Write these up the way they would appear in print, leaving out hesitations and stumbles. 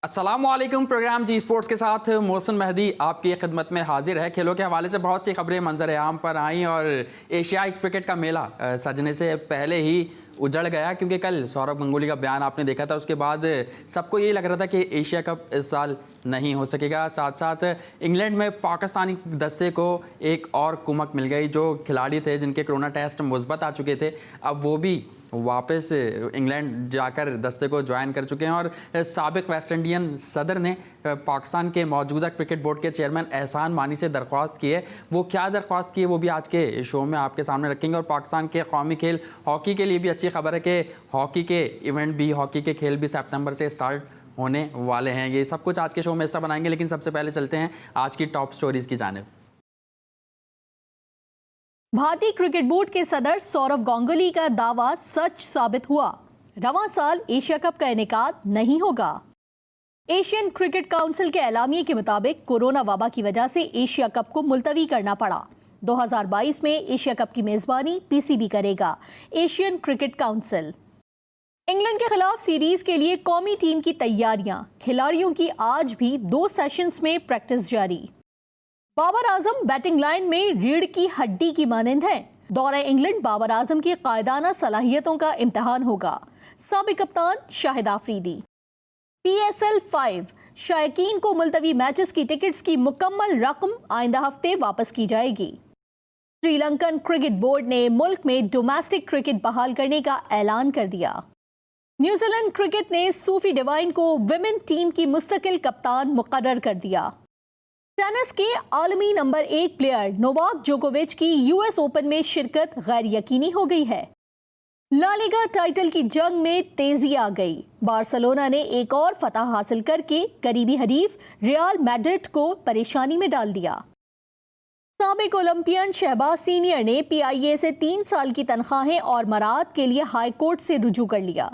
अस्सलामुअलैकुम। प्रोग्राम जी स्पोर्ट्स के साथ मोहसिन मेहदी आपकी खिदमत में हाजिर है। खेलों के हवाले से बहुत सी खबरें मंजर आम पर आई और एशियाई क्रिकेट का मेला सजने से पहले ही उजड़ गया, क्योंकि कल सौरव गंगुली का बयान आपने देखा था। उसके बाद सबको यही लग रहा था कि एशिया कप इस साल नहीं हो सकेगा। साथ साथ इंग्लैंड में पाकिस्तानी दस्ते को एक और कुमक मिल गई। जो खिलाड़ी थे जिनके कोरोना टेस्ट मुस्बत आ चुके थे, अब वो भी वापस इंग्लैंड जाकर दस्ते को ज्वाइन कर चुके हैं। और साबिक वेस्ट इंडियन सदर ने पाकिस्तान के मौजूदा क्रिकेट बोर्ड के चेयरमैन एहसान मानी से दरख्वास्त की है। वो क्या दरख्वास्त की है वो भी आज के शो में आपके सामने रखेंगे। और पाकिस्तान के कौमी खेल हॉकी के लिए भी अच्छी खबर है कि हॉकी के इवेंट भी, हॉकी के खेल भी सितंबर से स्टार्ट होने वाले हैं। ये सब कुछ आज के शो में हिस्सा बनाएंगे, लेकिन सबसे पहले चलते हैं आज की टॉप स्टोरीज की जानिब। भारतीय क्रिकेट बोर्ड के सदर सौरव गांगुली का दावा सच साबित हुआ। रवां साल एशिया कप का इनेकाद नहीं होगा। एशियन क्रिकेट काउंसिल के एलामिये के मुताबिक कोरोना वबा की वजह से एशिया कप को मुलतवी करना पड़ा। 2022 में एशिया कप की मेजबानी पीसीबी करेगा, एशियन क्रिकेट काउंसिल। इंग्लैंड के खिलाफ सीरीज के लिए कौमी टीम की तैयारियां, खिलाड़ियों की आज भी 2 सेशंस में प्रैक्टिस जारी। बाबर आजम बैटिंग लाइन में रीढ़ की हड्डी की मानंद है। दौरा इंग्लैंड बाबर आजम की कायदाना सलाहियतों का इम्तिहान होगा। साबिक कप्तान शाहिद आफरीदी। PSL 5 शायकीन को मुलतवी मैचेस की टिकट्स की मुकम्मल रकम आइंदा हफ्ते वापस की जाएगी। श्रीलंकन क्रिकेट बोर्ड ने मुल्क में डोमेस्टिक क्रिकेट बहाल करने का ऐलान कर दिया। न्यूजीलैंड क्रिकेट ने सूफी डिवाइन को विमेन टीम की मुस्तकिल कप्तान मुकर्रर कर दिया। टेनिस के आलमी नंबर 1 प्लेयर नोवाक जोकोविच की US ओपन में शिरकत गैर यकीनी हो गई है। ला लीगा टाइटल की जंग में तेजी आ गई। बार्सिलोना ने एक और फतह हासिल करके करीबी हरीफ रियल मैड्रिड को परेशानी में डाल दिया। साबिक ओलंपियन शहबाज सीनियर ने PIA से 3 साल की तनख्वाहें और मराद के लिए हाई कोर्ट से रुजू कर लिया।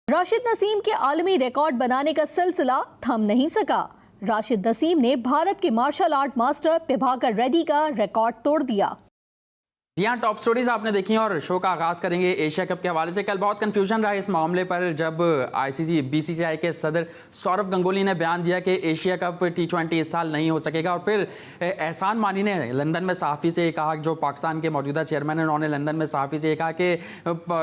राशिद नसीम के आलमी रिकॉर्ड बनाने का सिलसिला थम नहीं सका। राशिद नसीम ने भारत के martial art master Prabhakar Reddy का रिकॉर्ड तोड़ दिया। जी हाँ, टॉप स्टोरीज आपने देखी और शो का आगाज करेंगे एशिया कप के हवाले से। कल बहुत कंफ्यूजन रहा इस मामले पर जब BCCI के सदर सौरव गंगुली ने बयान दिया कि एशिया कप T20 इस साल नहीं हो सकेगा। और फिर एहसान मानी ने लंदन में सहाफ़ी से कहा, जो पाकिस्तान के मौजूदा चेयरमैन हैं, उन्होंने लंदन में सहाफ़ी से कहा कि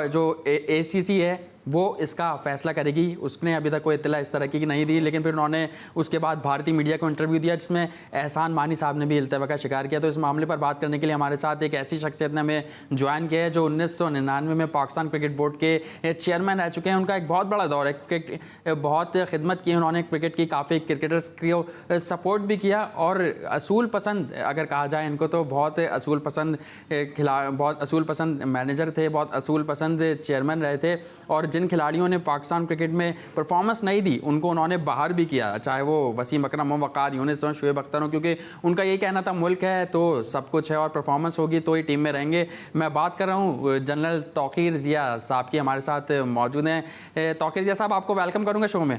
जो ACC है वो इसका फैसला करेगी। उसने अभी तक कोई इत्तला इस तरह की नहीं दी, लेकिन फिर उन्होंने उसके बाद भारतीय मीडिया को इंटरव्यू दिया जिसमें एहसान मानी साहब ने भी इल्तवा का शिकार किया। तो इस मामले पर बात करने के लिए हमारे साथ एक ऐसी शख्सियत ने हमें ज्वाइन किया है जो 1999 में पाकिस्तान क्रिकेट बोर्ड के चेयरमैन रह चुके हैं। उनका एक बहुत बड़ा दौर है, क्रिकेट बहुत खिदमत की उन्होंने क्रिकेट की, काफ़ी क्रिकेटर्स को सपोर्ट भी किया। और असूल पसंद अगर कहा जाए इनको तो बहुत असूल पसंद बहुत असूल पसंद मैनेजर थे, बहुत असूल पसंद चेयरमैन रहे थे। और जिन खिलाड़ियों ने पाकिस्तान क्रिकेट में परफॉर्मेंस नहीं दी उनको उन्होंने बाहर भी किया, चाहे वो वसीम अकरम हो, वकार यूनिस हो, शुएब अख्तर हो, क्योंकि उनका ये कहना था मुल्क है तो सब कुछ है और परफॉर्मेंस होगी तो ही टीम में रहेंगे। मैं बात कर रहा हूँ जनरल तौकीर जिया साहब की, हमारे साथ मौजूद हैं। तौकीर जिया साहब, आपको वेलकम करूँगा शो में।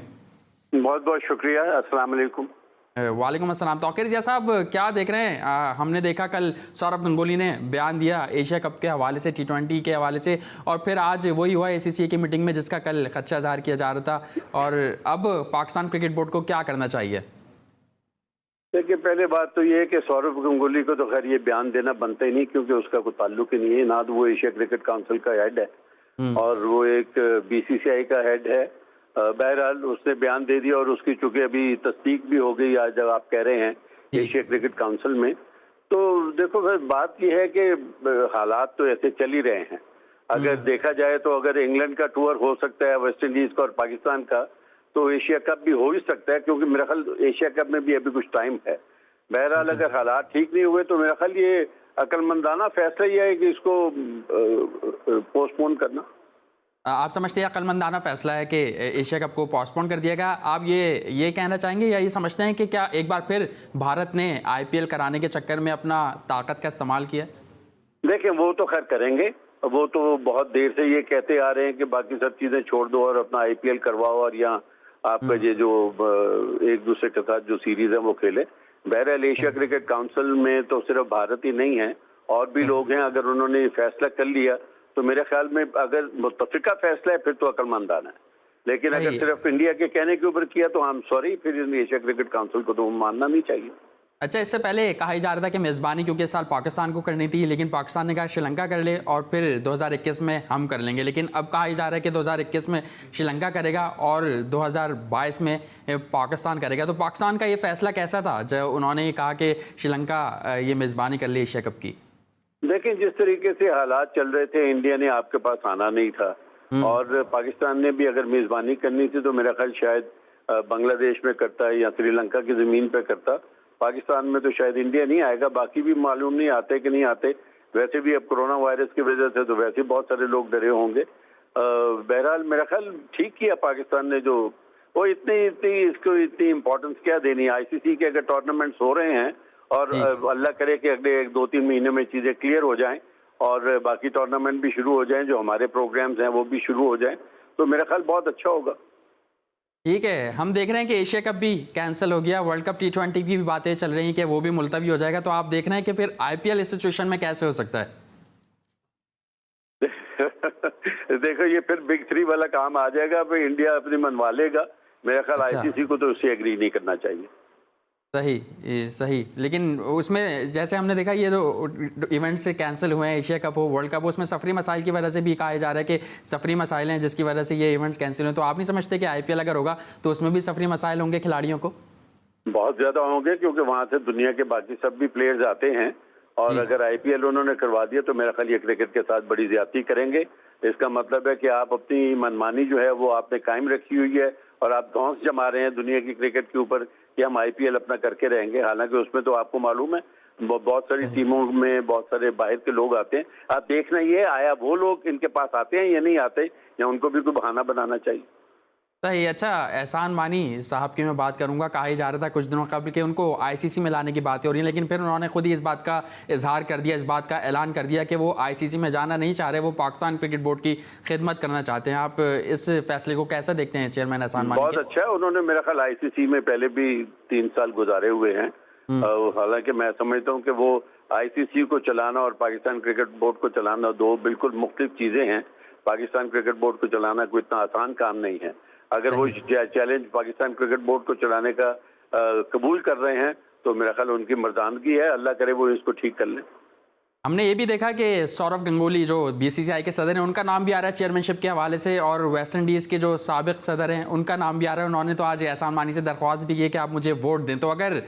बहुत बहुत शुक्रिया। अस्सलाम वालेकुम। वालेकुम अस्सलाम। तौकीर जिया साहब, क्या देख रहे हैं? हमने देखा कल सौरव गंगुली ने बयान दिया एशिया कप के हवाले से, T20 के हवाले से, और फिर आज वही हुआ ACCA की मीटिंग में जिसका कल खदशा ज़ाहिर किया जा रहा था। और अब पाकिस्तान क्रिकेट बोर्ड को क्या करना चाहिए? देखिए, पहले बात तो ये है कि सौरव गंगुली को तो खैर ये बयान देना बनता ही नहीं, क्योंकि उसका कोई ताल्लुक ही नहीं है। ना तो वो एशिया क्रिकेट काउंसिल का हेड है और वो एक BCCI का हेड है। बहरहाल उसने बयान दे दिया और उसकी चूंकि अभी तस्दीक भी हो गई आज, जब आप कह रहे हैं एशिया क्रिकेट काउंसिल में। तो देखो, फिर बात यह है कि हालात तो ऐसे चल ही रहे हैं। अगर देखा जाए तो अगर इंग्लैंड का टूर हो सकता है, वेस्ट इंडीज का और पाकिस्तान का, तो एशिया कप भी हो ही सकता है, क्योंकि मेरा ख्याल एशिया कप में भी अभी कुछ टाइम है। बहरहाल अगर हालात ठीक नहीं हुए तो मेरा ख्याल ये अक्लमंदाना फैसला ये है कि इसको पोस्टपोन करना। आप समझते हैं अक्लमंदाना फैसला है कि एशिया कप को पोस्टपोन कर दिया गया? आप ये कहना चाहेंगे या ये समझते हैं कि क्या एक बार फिर भारत ने IPL कराने के चक्कर में अपना ताकत का इस्तेमाल किया? देखें, वो तो खैर करेंगे। वो तो बहुत देर से ये कहते आ रहे हैं कि बाकी सब चीजें छोड़ दो और अपना IPL करवाओ और यहाँ आपका ये जो एक दूसरे के साथ जो सीरीज है वो खेले। बहरहाल एशिया क्रिकेट काउंसिल में तो सिर्फ भारत ही नहीं है, और भी लोग हैं। अगर उन्होंने फैसला कर लिया तो मेरे ख्याल में अगर मुत्तफिका फैसला है फिर तो अक्लमंदाना है, लेकिन अगर सही। सिर्फ इंडिया के कहने के ऊपर किया तो आई एम सॉरी, फिर एशिया क्रिकेट काउंसिल को तो मानना नहीं चाहिए। अच्छा, इससे पहले कहा ही जा रहा था कि मेज़बानी क्योंकि इस साल पाकिस्तान को करनी थी, लेकिन पाकिस्तान ने कहा श्रीलंका कर ले और फिर 2021 में हम कर लेंगे। लेकिन अब कहा ही जा रहा है कि 2021 में श्रीलंका करेगा और 2022 में पाकिस्तान करेगा। तो पाकिस्तान का ये फैसला कैसा था जब उन्होंने कहा कि श्रीलंका ये मेज़बानी कर ले एशिया कप की? देखिए, जिस तरीके से हालात चल रहे थे, इंडिया ने आपके पास आना नहीं था और पाकिस्तान ने भी अगर मेज़बानी करनी थी तो मेरा ख्याल शायद बांग्लादेश में करता या श्रीलंका की ज़मीन पे करता। पाकिस्तान में तो शायद इंडिया नहीं आएगा, बाकी भी मालूम नहीं आते कि नहीं आते। वैसे भी अब कोरोना वायरस की वजह से तो वैसे बहुत सारे लोग डरे होंगे। बहरहाल मेरा ख्याल ठीक किया पाकिस्तान ने, जो वो इतनी इम्पोर्टेंस क्या देनी। आईसीसी के अगर टूर्नामेंट्स हो रहे हैं और अल्लाह करे कि अगले 1-2-3 महीने में चीज़ें क्लियर हो जाएं और बाकी टूर्नामेंट भी शुरू हो जाएं, जो हमारे प्रोग्राम्स हैं वो भी शुरू हो जाएं, तो मेरा ख्याल बहुत अच्छा होगा। ठीक है, हम देख रहे हैं कि एशिया कप भी कैंसिल हो गया, वर्ल्ड कप T20 की भी बातें चल रही हैं कि वो भी मुलतवी हो जाएगा। तो आप देख रहे हैं कि फिर आईपीएल इस सिचुएशन में कैसे हो सकता है? देखो, ये फिर बिग 3 वाला काम आ जाएगा, फिर इंडिया अपनी मनवा लेगा। मेरा ख्याल अच्छा। आईसीसी को तो उससे एग्री नहीं करना चाहिए। सही। लेकिन उसमें जैसे हमने देखा ये जो इवेंट से कैंसिल हुए हैं, एशिया कप हो, वर्ल्ड कप हो, उसमें सफरी मसाइल की वजह से भी कहा जा रहा है कि सफरी मसाइल हैं जिसकी वजह से ये इवेंट्स कैंसिल हुए। तो आप नहीं समझते कि आईपीएल अगर होगा तो उसमें भी सफरी मसाइल होंगे खिलाड़ियों को? बहुत ज्यादा होंगे, क्योंकि वहां से दुनिया के बाकी सब भी प्लेयर्स आते हैं और अगर आईपीएल उन्होंने करवा दिया तो मेरा ख्याल ये क्रिकेट के साथ बड़ी ज्यादती करेंगे। इसका मतलब है कि आप अपनी मनमानी जो है वो आपने कायम रखी हुई है और आप धौंस जमा रहे हैं दुनिया की क्रिकेट के ऊपर कि हम आईपीएल अपना करके रहेंगे। हालांकि उसमें तो आपको मालूम है बहुत सारी टीमों में बहुत सारे बाहर के लोग आते हैं। आप देखना, ये आया वो लोग इनके पास आते हैं या नहीं आते, या उनको भी कोई बहाना बनाना चाहिए। सही। अच्छा, एहसान मानी साहब की मैं बात करूंगा। कहा ही जा रहा था कुछ दिनों कबल कि उनको आईसीसी में लाने की बातें हो रही हैं, लेकिन फिर उन्होंने खुद ही इस बात का इजहार कर दिया, इस बात का ऐलान कर दिया कि वो आईसीसी में जाना नहीं चाह रहे, वो पाकिस्तान क्रिकेट बोर्ड की खिदमत करना चाहते हैं। आप इस फैसले को कैसा देखते हैं चेयरमैन एहसान मानी? बहुत अच्छा है, उन्होंने मेरा ख्याल आईसीसी में पहले भी 3 साल गुजारे हुए हैं। हालांकि मैं समझता हूँ कि वो आईसीसी को चलाना और पाकिस्तान क्रिकेट बोर्ड को चलाना दो बिल्कुल मुख्तलिफ चीजें हैं। पाकिस्तान क्रिकेट बोर्ड को चलाना कोई इतना आसान काम नहीं है। अगर वो चैलेंज पाकिस्तान क्रिकेट बोर्ड को चलाने का कबूल कर रहे हैं तो मेरा ख्याल उनकी मर्दानगी है, अल्लाह करे वो इसको ठीक कर लें। हमने ये भी देखा कि सौरव गंगोली जो बीसीसीआई के सदर हैं उनका नाम भी आ रहा है चेयरमैनशिप के हवाले से, और वेस्ट इंडीज़ के जो साबिक सदर हैं उनका नाम भी आ रहा है। उन्होंने तो आज एहसान मानी से दरख्वास्त भी की कि आप मुझे वोट दें। तो अगर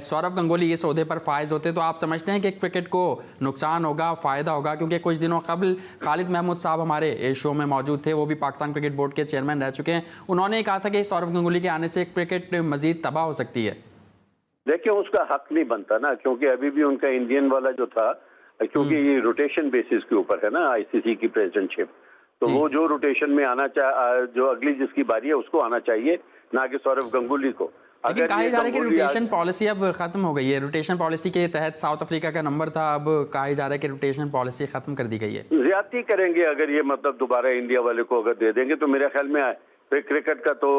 सौरव गंगोली इस ओहदे पर फायज होते तो आप समझते हैं कि क्रिकेट को नुकसान होगा, फ़ायदा होगा? क्योंकि कुछ दिनों कबल खालिद महमूद साहब हमारे शो में मौजूद थे, वो भी पाकिस्तान क्रिकेट बोर्ड के चेयरमैन रह चुके हैं। उन्होंने कहा था कि सौरव गंगोली के आने से क्रिकेट मज़ीद तबाह हो सकती है। देखिए, उसका हक नहीं बनता ना, क्योंकि अभी भी उनका इंडियन वाला जो था, क्योंकि ये रोटेशन बेसिस के ऊपर है ना आईसीसी की प्रेसिडेंटशिप, तो वो जो रोटेशन में आना जो अगली जिसकी बारी है उसको आना चाहिए, ना कि सौरव गंगूली को। लेकिन कहा जा रहा है कि रोटेशन पॉलिसी अब खत्म हो गई है। रोटेशन पॉलिसी के तहत साउथ अफ्रीका का नंबर था, अब कहा जा रहा है कि रोटेशन पॉलिसी खत्म कर दी गई है। ज्यादती करेंगे अगर ये मतलब दोबारा इंडिया वाले को अगर दे देंगे तो मेरे ख्याल में फिर क्रिकेट का तो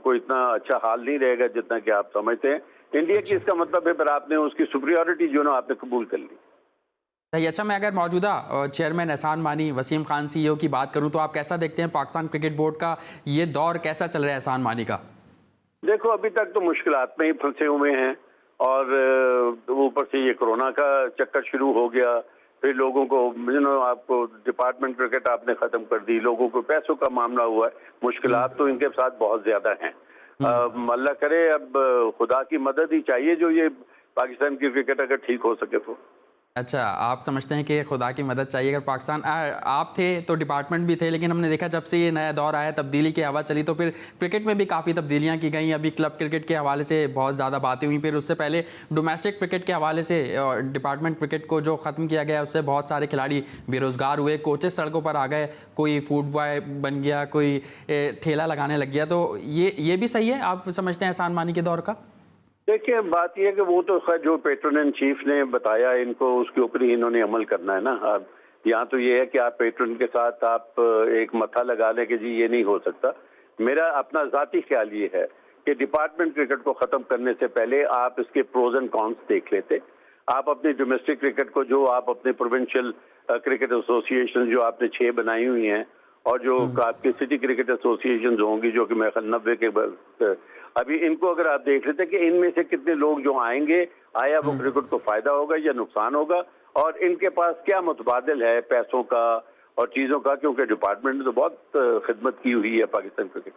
कोई इतना अच्छा हाल नहीं रहेगा जितना कि आप समझते हैं। इंडिया की इसका मतलब है फिर आपने उसकी सुपीरियॉरिटी जो ना आपने कबूल कर ली। सही। अच्छा, मैं अगर मौजूदा चेयरमैन एहसान मानी वसीम खान सीईओ की बात करूं तो आप कैसा देखते हैं पाकिस्तान क्रिकेट बोर्ड का ये दौर कैसा चल रहा है एहसान मानी का? देखो, अभी तक तो मुश्किलात में ही फंसे हुए हैं और ऊपर से ये कोरोना का चक्कर शुरू हो गया। फिर लोगों को आपको डिपार्टमेंट क्रिकेट आपने खत्म कर दी, लोगों को पैसों का मामला हुआ है। मुश्किलात तो इनके साथ बहुत ज्यादा हैं। अल्लाह करे, अब खुदा की मदद ही चाहिए जो ये पाकिस्तान की क्रिकेट अगर ठीक हो सके तो। अच्छा, आप समझते हैं कि खुदा की मदद चाहिए। अगर पाकिस्तान आप थे तो डिपार्टमेंट भी थे, लेकिन हमने देखा जब से ये नया दौर आया, तब्दीली की हवा चली, तो फिर क्रिकेट में भी काफ़ी तब्दीलियां की गई। अभी क्लब क्रिकेट के हवाले से बहुत ज़्यादा बातें हुई, फिर उससे पहले डोमेस्टिक क्रिकेट के हवाले से डिपार्टमेंट क्रिकेट को जो ख़त्म किया गया उससे बहुत सारे खिलाड़ी बेरोज़गार हुए, कोचेस सड़कों पर आ गए, कोई फूड बॉय बन गया, कोई ठेला लगाने लग गया। तो ये भी सही है, आप समझते हैं एहसान मानी के दौर का? देखिए, बात यह है कि वो तो खैर जो पेट्रन इन चीफ ने बताया इनको उसके ऊपर ही इन्होंने अमल करना है ना। अब यहाँ तो ये है कि आप पेट्रन के साथ आप एक मथा लगा लें कि जी ये नहीं हो सकता। मेरा अपना ज़ाती ख्याल ये है कि डिपार्टमेंट क्रिकेट को ख़त्म करने से पहले आप इसके प्रोज एंड कॉन्स देख लेते। आप अपनी डोमेस्टिक क्रिकेट को जो आप अपने प्रोविंशियल क्रिकेट एसोसिएशन जो आपने 6 बनाई हुई हैं और जो आपके सिटी क्रिकेट एसोसिएशन होंगी जो कि मेरे ख्याल 90 के अभी इनको अगर आप देख लेते हैं कि इनमें से कितने लोग जो आएंगे, आया वो क्रिकेट को फायदा होगा या नुकसान होगा, और इनके पास क्या मुतबादिल है पैसों का और चीज़ों का, क्योंकि डिपार्टमेंट ने तो बहुत खिदमत की हुई है पाकिस्तान क्रिकेट।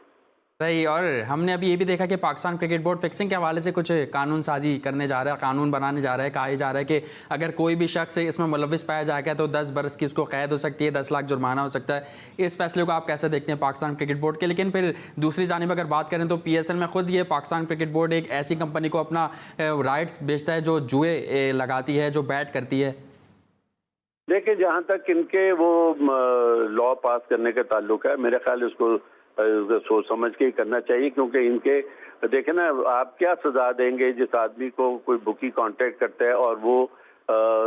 सही। और हमने अभी ये भी देखा कि पाकिस्तान क्रिकेट बोर्ड फिक्सिंग के हवाले से कुछ कानून साजी करने जा रहा है, कानून बनाने जा रहा है। कहा जा रहा है कि अगर कोई भी शख्स इसमें मुलविस पाया जाएगा तो 10 बरस की उसको कैद हो सकती है, 10 लाख जुर्माना हो सकता है। इस फैसले को आप कैसे देखते हैं पाकिस्तान क्रिकेट बोर्ड के? लेकिन फिर दूसरी जानिब अगर बात करें तो PSL में खुद ये पाकिस्तान क्रिकेट बोर्ड एक ऐसी कंपनी को अपना राइट्स बेचता है जो जुए लगाती है, जो बैट करती है। देखिए, जहाँ तक इनके वो लॉ पास करने का ताल्लुक है, मेरे ख्याल इसको सोच समझ के ही करना चाहिए, क्योंकि इनके देखे ना, आप क्या सजा देंगे जिस आदमी को कोई बुकी कांटेक्ट करता है और वो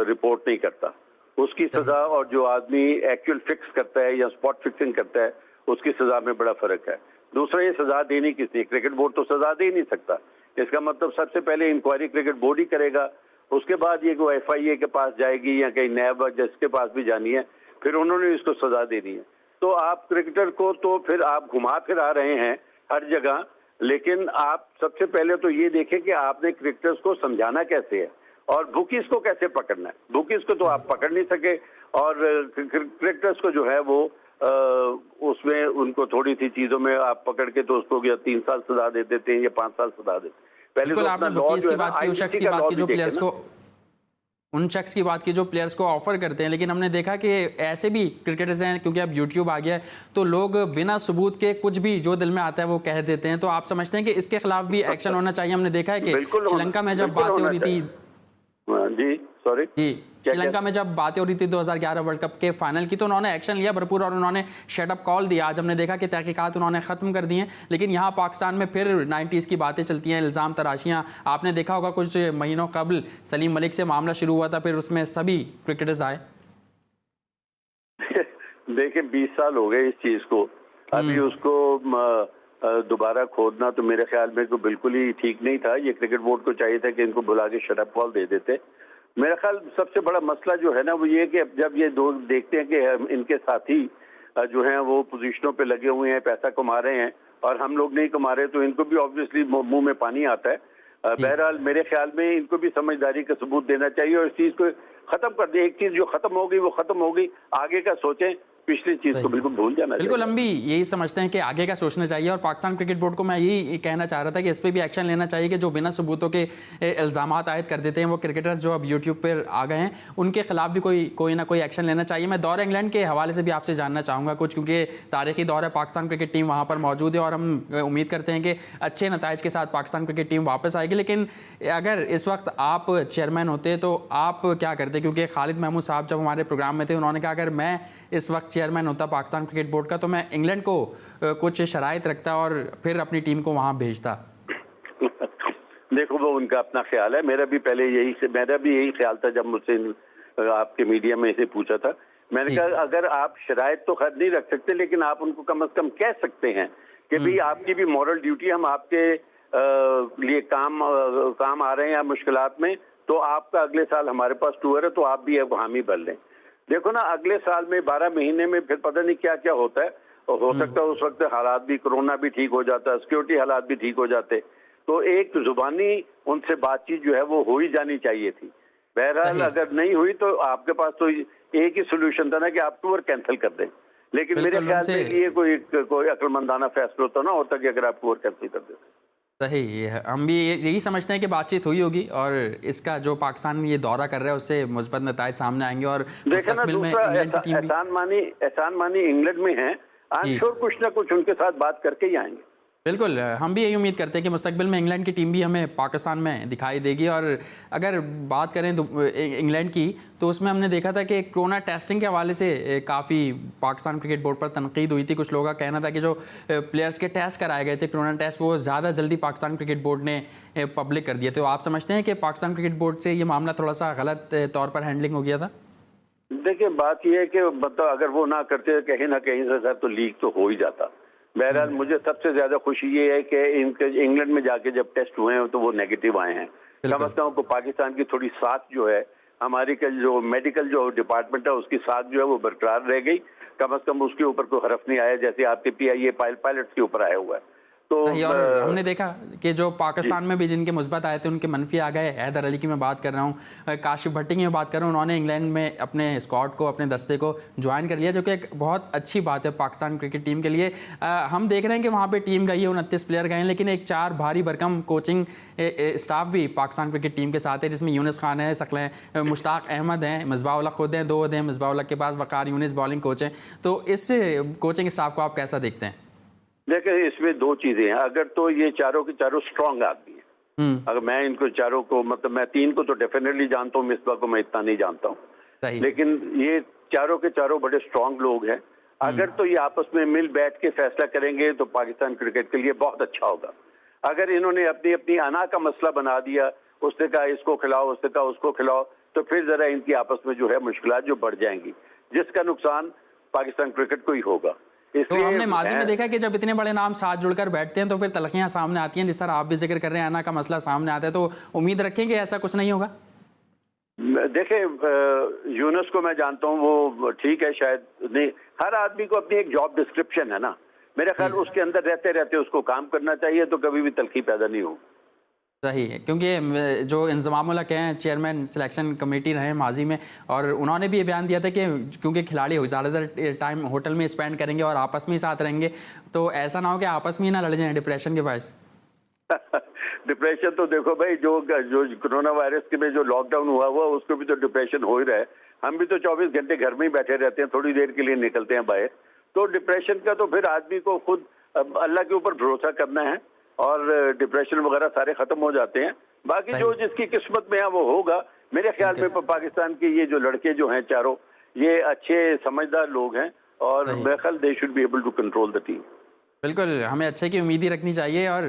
रिपोर्ट नहीं करता, उसकी सजा, और जो आदमी एक्चुअल फिक्स करता है या स्पॉट फिक्सिंग करता है उसकी सजा में बड़ा फर्क है। दूसरा, ये सजा देनी किसने? क्रिकेट बोर्ड तो सजा दे ही नहीं सकता। इसका मतलब सबसे पहले इंक्वायरी क्रिकेट बोर्ड ही करेगा, उसके बाद ये कोई FIA के पास जाएगी या कहीं नैब जिसके पास भी जानी है, फिर उन्होंने इसको सजा देनी है। तो आप क्रिकेटर को तो फिर आप घुमा फिर आ रहे हैं हर जगह, लेकिन आप सबसे पहले तो ये देखें कि आपने क्रिकेटर्स को समझाना कैसे है और बुकीज को कैसे पकड़ना है। बुकीज को तो आप पकड़ नहीं सके, और क्रिकेटर्स को जो है वो उसमें उनको थोड़ी सी चीजों में आप पकड़ के तो उसको या 3 साल सजा दे देते हैं या 5 साल सजा देते हैं। पहले तो आपने बुकीज की बात की, उस शख्स की बात की जो प्लेयर्स को, उन शख्स की बात की जो प्लेयर्स को ऑफर करते हैं, लेकिन हमने देखा कि ऐसे भी क्रिकेटर्स हैं, क्योंकि अब यूट्यूब आ गया है तो लोग बिना सबूत के कुछ भी जो दिल में आता है वो कह देते हैं। तो आप समझते हैं कि इसके खिलाफ भी एक्शन होना चाहिए? हमने देखा है कि श्रीलंका में जब बातें हो रही थी श्रीलंका में जब बातें हो रही थी 2011 वर्ल्ड कप के फाइनल की, तो उन्होंने एक्शन लिया भरपूर और उन्होंने शट अप कॉल दिया। आज हमने देखा कि तहकीकात उन्होंने ख़त्म कर दी हैं, लेकिन यहाँ पाकिस्तान में फिर 90s की बातें चलती हैं, इल्ज़ाम तराशियाँ। आपने देखा होगा कुछ महीनों कबल सलीम मलिक से मामला शुरू हुआ था, फिर उसमें सभी क्रिकेटर्स आए। देखिए, 20 साल हो गए इस चीज़ को, अभी उसको दोबारा खोदना तो मेरे ख्याल में तो बिल्कुल ही ठीक नहीं था। ये क्रिकेट बोर्ड को चाहिए था कि इनको बुला के शट अप कॉल दे देते। मेरा ख्याल सबसे बड़ा मसला जो है ना वो ये कि जब ये दो देखते हैं कि इनके साथी जो हैं वो पोजीशनों पे लगे हुए हैं, पैसा कमा रहे हैं और हम लोग नहीं कमा रहे, तो इनको भी ऑब्वियसली मुंह में पानी आता है। बहरहाल मेरे ख्याल में इनको भी समझदारी का सबूत देना चाहिए और इस चीज़ को ख़त्म कर दे। एक चीज़ जो ख़त्म हो गई वो ख़त्म हो गई, आगे का सोचें, पिछली चीज को बिल्कुल भूल जाना चाहिए। बिल्कुल, हम भी यही समझते हैं कि आगे का सोचना चाहिए, और पाकिस्तान क्रिकेट बोर्ड को मैं यही कहना चाह रहा था कि इस पर भी एक्शन लेना चाहिए कि जो बिना सबूतों के इल्ज़ामात आयद कर देते हैं वो क्रिकेटर्स जो अब यूट्यूब पर आ गए हैं, उनके खिलाफ भी कोई ना कोई एक्शन लेना चाहिए। मैं दौरे इंग्लैंड के हवाले से भी आपसे जानना चाहूँगा कुछ, क्योंकि तारीखी दौर है, पाकिस्तान क्रिकेट टीम वहाँ पर मौजूद है और हम उम्मीद करते हैं कि अच्छे नताइज के साथ पाकिस्तान क्रिकेट टीम वापस आएगी। लेकिन अगर इस वक्त आप चेयरमैन होते तो आप क्या करते? क्योंकि खालिद महमूद साहब जब हमारे प्रोग्राम में थे उन्होंने कहा अगर मैं इस वक्त चेयरमैन होता पाकिस्तान क्रिकेट बोर्ड का तो मैं इंग्लैंड को कुछ शराइत रखता और फिर अपनी टीम को वहां भेजता। देखो, वो उनका अपना ख्याल है। मेरा भी यही ख्याल था जब मुझसे आपके मीडिया में इसे पूछा था। मैंने कहा अगर आप शराइत तो खैर नहीं रख सकते, लेकिन आप उनको कम से कम कह सकते हैं कि भाई आपकी भी मॉरल ड्यूटी, हम आपके लिए काम आ रहे हैं या मुश्किलात में, तो आपका अगले साल हमारे पास टूर है तो आप भी हामी भर लें। देखो ना, अगले साल में 12 महीने में फिर पता नहीं क्या क्या होता है, और हो सकता है उस वक्त हालात भी, कोरोना भी ठीक हो जाता है, सिक्योरिटी हालात भी ठीक हो जाते, तो एक जुबानी उनसे बातचीत जो है वो हो ही जानी चाहिए थी। बहरहाल अगर नहीं हुई तो आपके पास तो एक ही सोल्यूशन था ना कि आप टूर कैंसिल कर दें, लेकिन मेरे ख्याल से ये कोई अक्लमंदाना फैसला तो ना होता कि अगर आप टूर कैंसिल कर देते। सही है, हम भी यही समझते हैं कि बातचीत हुई होगी और इसका जो पाकिस्तान ये दौरा कर रहा है उससे मुस्बत नताइज सामने आएंगे। और मुस्तकबिल में एहसान मानी इंग्लैंड में है, आई एम श्योर कुछ ना कुछ उनके साथ बात करके ही आएंगे। बिल्कुल, हम भी यही उम्मीद करते हैं कि मुस्तकबिल में इंग्लैंड की टीम भी हमें पाकिस्तान में दिखाई देगी। और अगर बात करें इंग्लैंड की, तो उसमें हमने देखा था कि कोरोना टेस्टिंग के हवाले से काफ़ी पाकिस्तान क्रिकेट बोर्ड पर तनकीद हुई थी। कुछ लोगों का कहना था कि जो प्लेयर्स के टेस्ट कराए गए थे कोरोना टेस्ट, वो ज़्यादा जल्दी पाकिस्तान क्रिकेट बोर्ड ने पब्लिक कर दिए थे। तो आप समझते हैं कि पाकिस्तान क्रिकेट बोर्ड से ये मामला थोड़ा सा गलत तौर पर हैंडलिंग हो गया था? देखिए, बात यह है कि मतलब अगर वो ना करते कहीं ना कहीं से सर तो लीक तो हो ही जाता। बहरहाल मुझे सबसे ज्यादा खुशी ये है कि इंग्लैंड में जाके जब टेस्ट हुए हैं तो वो नेगेटिव आए हैं। समझता हूँ कि पाकिस्तान की थोड़ी साख जो है, हमारी का जो मेडिकल जो डिपार्टमेंट है उसकी साख जो है वो बरकरार रह गई। कम से कम उसके ऊपर कोई हरफ नहीं आया जैसे आपके PIA पायलट्स के ऊपर आया हुआ है। तो सही, और हमने देखा कि जो पाकिस्तान में भी जिनके मुस्बत आए थे उनके मनफी आ गए। हैदर अली की मैं बात कर रहा हूँ, काशिफ भट्टी की मैं बात कर रहा हूँ, उन्होंने इंग्लैंड में अपने स्क्वाड को, अपने दस्ते को ज्वाइन कर लिया, जो कि एक बहुत अच्छी बात है पाकिस्तान क्रिकेट टीम के लिए। हम देख रहे हैं कि वहाँ पे टीम गई है, 29 प्लेयर गए हैं, लेकिन एक 4 भारी भरकम कोचिंग स्टाफ भी पाकिस्तान क्रिकेट टीम के साथ है, जिसमें यूनुस खान है, सकलें, मुश्ताक अहमद हैं, मिसबाह उल हक खुद हैं, 2 हैं मिसबाह उल हक के पास, वकार यूनिस बॉलिंग कोच हैं। तो इस कोचिंग स्टाफ को आप कैसा देखते हैं? देखिए, इसमें 2 चीजें हैं। अगर तो ये चारों के चारों स्ट्रांग आदमी हैं, अगर मैं इनको चारों को, मतलब मैं 3 को तो डेफिनेटली जानता हूँ, मिसबा को मैं इतना नहीं जानता हूँ, लेकिन ये चारों के चारों बड़े स्ट्रांग लोग हैं। अगर तो ये आपस में मिल बैठ के फैसला करेंगे तो पाकिस्तान क्रिकेट के लिए बहुत अच्छा होगा। अगर इन्होंने अपनी अपनी अना का मसला बना दिया, उसने कहा इसको खिलाओ, उसने कहा उसको खिलाओ, तो फिर जरा इनकी आपस में जो है मुश्किलात जो बढ़ जाएंगी, जिसका नुकसान पाकिस्तान क्रिकेट को ही होगा। तो हमने माजी में देखा कि जब इतने बड़े नाम साथ जुड़कर बैठते हैं तो फिर तलखियां सामने आती हैं, जिस तरह आप भी जिक्र कर रहे हैं, अना का मसला सामने आता है। तो उम्मीद रखेंगे ऐसा कुछ नहीं होगा? देखे, यूनुस को मैं जानता हूँ, वो ठीक है, शायद नहीं, हर आदमी को अपनी एक जॉब डिस्क्रिप्शन है ना, मेरे ख्याल उसके अंदर रहते रहते उसको काम करना चाहिए, तो कभी भी तलखी पैदा नहीं हो। सही है, क्योंकि जो इंज़मामुल हक हैं, चेयरमैन सिलेक्शन कमेटी रहे माजी में, और उन्होंने भी ये बयान दिया था कि क्योंकि खिलाड़ी ज़्यादातर टाइम होटल में स्पेंड करेंगे और आपस में ही साथ रहेंगे, तो ऐसा ना हो कि आपस में ही ना लड़ जाएं डिप्रेशन के बायस। डिप्रेशन तो देखो भाई, जो कोरोना वायरस के में जो लॉकडाउन हुआ उसको भी तो डिप्रेशन हो ही रहा है। हम भी तो 24 घंटे घर में ही बैठे रहते हैं, थोड़ी देर के लिए निकलते हैं बाहर। तो डिप्रेशन का तो फिर आदमी को खुद अल्लाह के ऊपर भरोसा करना है, और डिप्रेशन वगैरह सारे खत्म हो जाते हैं। बाकी जो जिसकी किस्मत में है वो होगा। मेरे ख्याल में पाकिस्तान के ये जो लड़के जो हैं चारों, ये अच्छे समझदार लोग हैं, और मेरे ख्याल they should be able to control the team. बिल्कुल, हमें अच्छे की उम्मीद ही रखनी चाहिए। और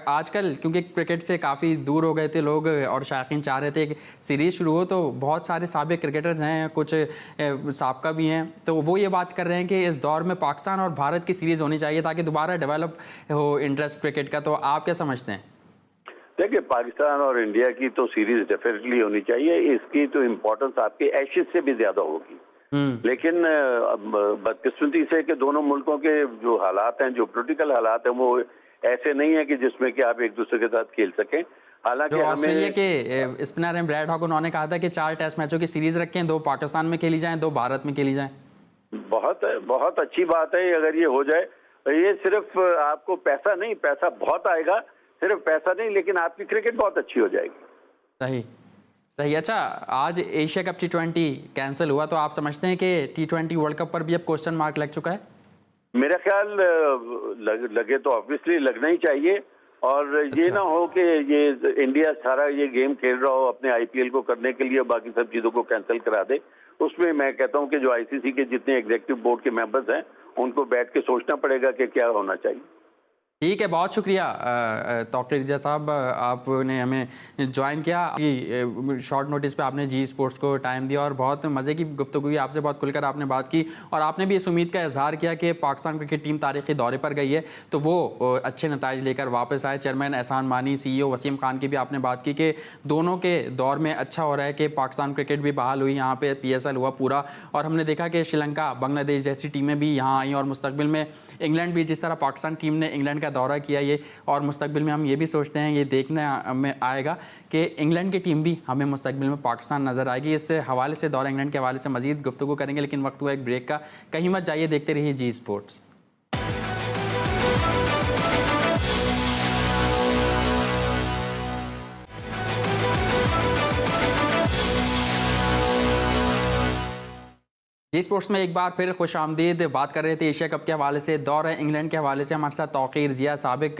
आजकल क्योंकि क्रिकेट से काफ़ी दूर हो गए थे लोग, और शायकीन चाह रहे थे कि सीरीज़ शुरू हो, तो बहुत सारे साबिक क्रिकेटर्स हैं, कुछ साबका भी हैं, तो वो ये बात कर रहे हैं कि इस दौर में पाकिस्तान और भारत की सीरीज़ होनी चाहिए ताकि दोबारा डेवलप हो इंटरेस्ट क्रिकेट का। तो आप क्या समझते हैं? देखिए, पाकिस्तान और इंडिया की तो सीरीज डेफिनेटली होनी चाहिए। इसकी तो इम्पोर्टेंस आपके एशेज से भी ज्यादा होगी, लेकिन बदकिस्मती से कि दोनों मुल्कों के जो हालात हैं, जो पॉलिटिकल हालात हैं, वो ऐसे नहीं है कि जिसमें कि आप एक दूसरे के साथ खेल सकें। हालांकि ऑस्ट्रेलिया के स्पिनर हैं ब्रैड हॉग, उन्होंने कहा था कि 4 टेस्ट मैचों की सीरीज रखें, 2 पाकिस्तान में खेली जाएं, 2 भारत में खेली जाएं। बहुत अच्छी बात है अगर ये हो जाए। ये सिर्फ आपको पैसा नहीं, पैसा बहुत आएगा, सिर्फ पैसा नहीं, लेकिन आपकी क्रिकेट बहुत अच्छी हो जाएगी। सही सही। अच्छा, आज एशिया कप T20 कैंसिल हुआ, तो आप समझते हैं कि T20 वर्ल्ड कप पर भी अब क्वेश्चन मार्क लग चुका है? मेरा ख्याल लगे तो ऑब्वियसली लगना ही चाहिए, और ये ना हो कि ये इंडिया सारा ये गेम खेल रहा हो अपने IPL को करने के लिए, बाकी सब चीज़ों को कैंसिल करा दे। उसमें मैं कहता हूँ कि जो ICC के जितने एग्जीक्यूटिव बोर्ड के मेंबर्स हैं, उनको बैठ के सोचना पड़ेगा कि क्या होना चाहिए। ठीक है, बहुत शुक्रिया तौकीर रिजा साहब, आपने हमें ज्वाइन किया। शॉर्ट नोटिस पे आपने जी स्पोर्ट्स को टाइम दिया, और बहुत मज़े की गुफ्तगू हुई आपसे, बहुत खुलकर आपने बात की, और आपने भी इस उम्मीद का इजहार किया कि पाकिस्तान क्रिकेट टीम तारीखी दौरे पर गई है तो वो अच्छे नताइज लेकर वापस आए। चेयरमैन एहसान मानी, CEO वसीम खान की भी आपने बात की कि दोनों के दौर में अच्छा हो रहा है कि पाकिस्तान क्रिकेट भी बहाल हुई, यहाँ पे PSL हुआ पूरा, और हमने देखा कि श्रीलंका, बांग्लादेश जैसी टीमें भी यहाँ आई, और मुस्तकबिल में इंग्लैंड भी, जिस तरह पाकिस्तान टीम ने इंग्लैंड का दौरा किया ये, और मुस्तकबिल में हम ये भी सोचते हैं, ये देखने में आएगा कि इंग्लैंड की टीम भी हमें मुस्तकबिल में पाकिस्तान नज़र आएगी। इस हवाले से, दौरा इंग्लैंड के हवाले से मज़ीद गुफ्तगू करेंगे, लेकिन वक्त हुआ एक ब्रेक का। कहीं मत जाइए, देखते रहिए जी स्पोर्ट्स। जी स्पोर्ट्स में एक बार फिर खुश आमदीद। बात कर रहे थे एशिया कप के हवाले से, दौर है इंग्लैंड के हवाले से। हमारे साथ तौकीर जिया, साबिक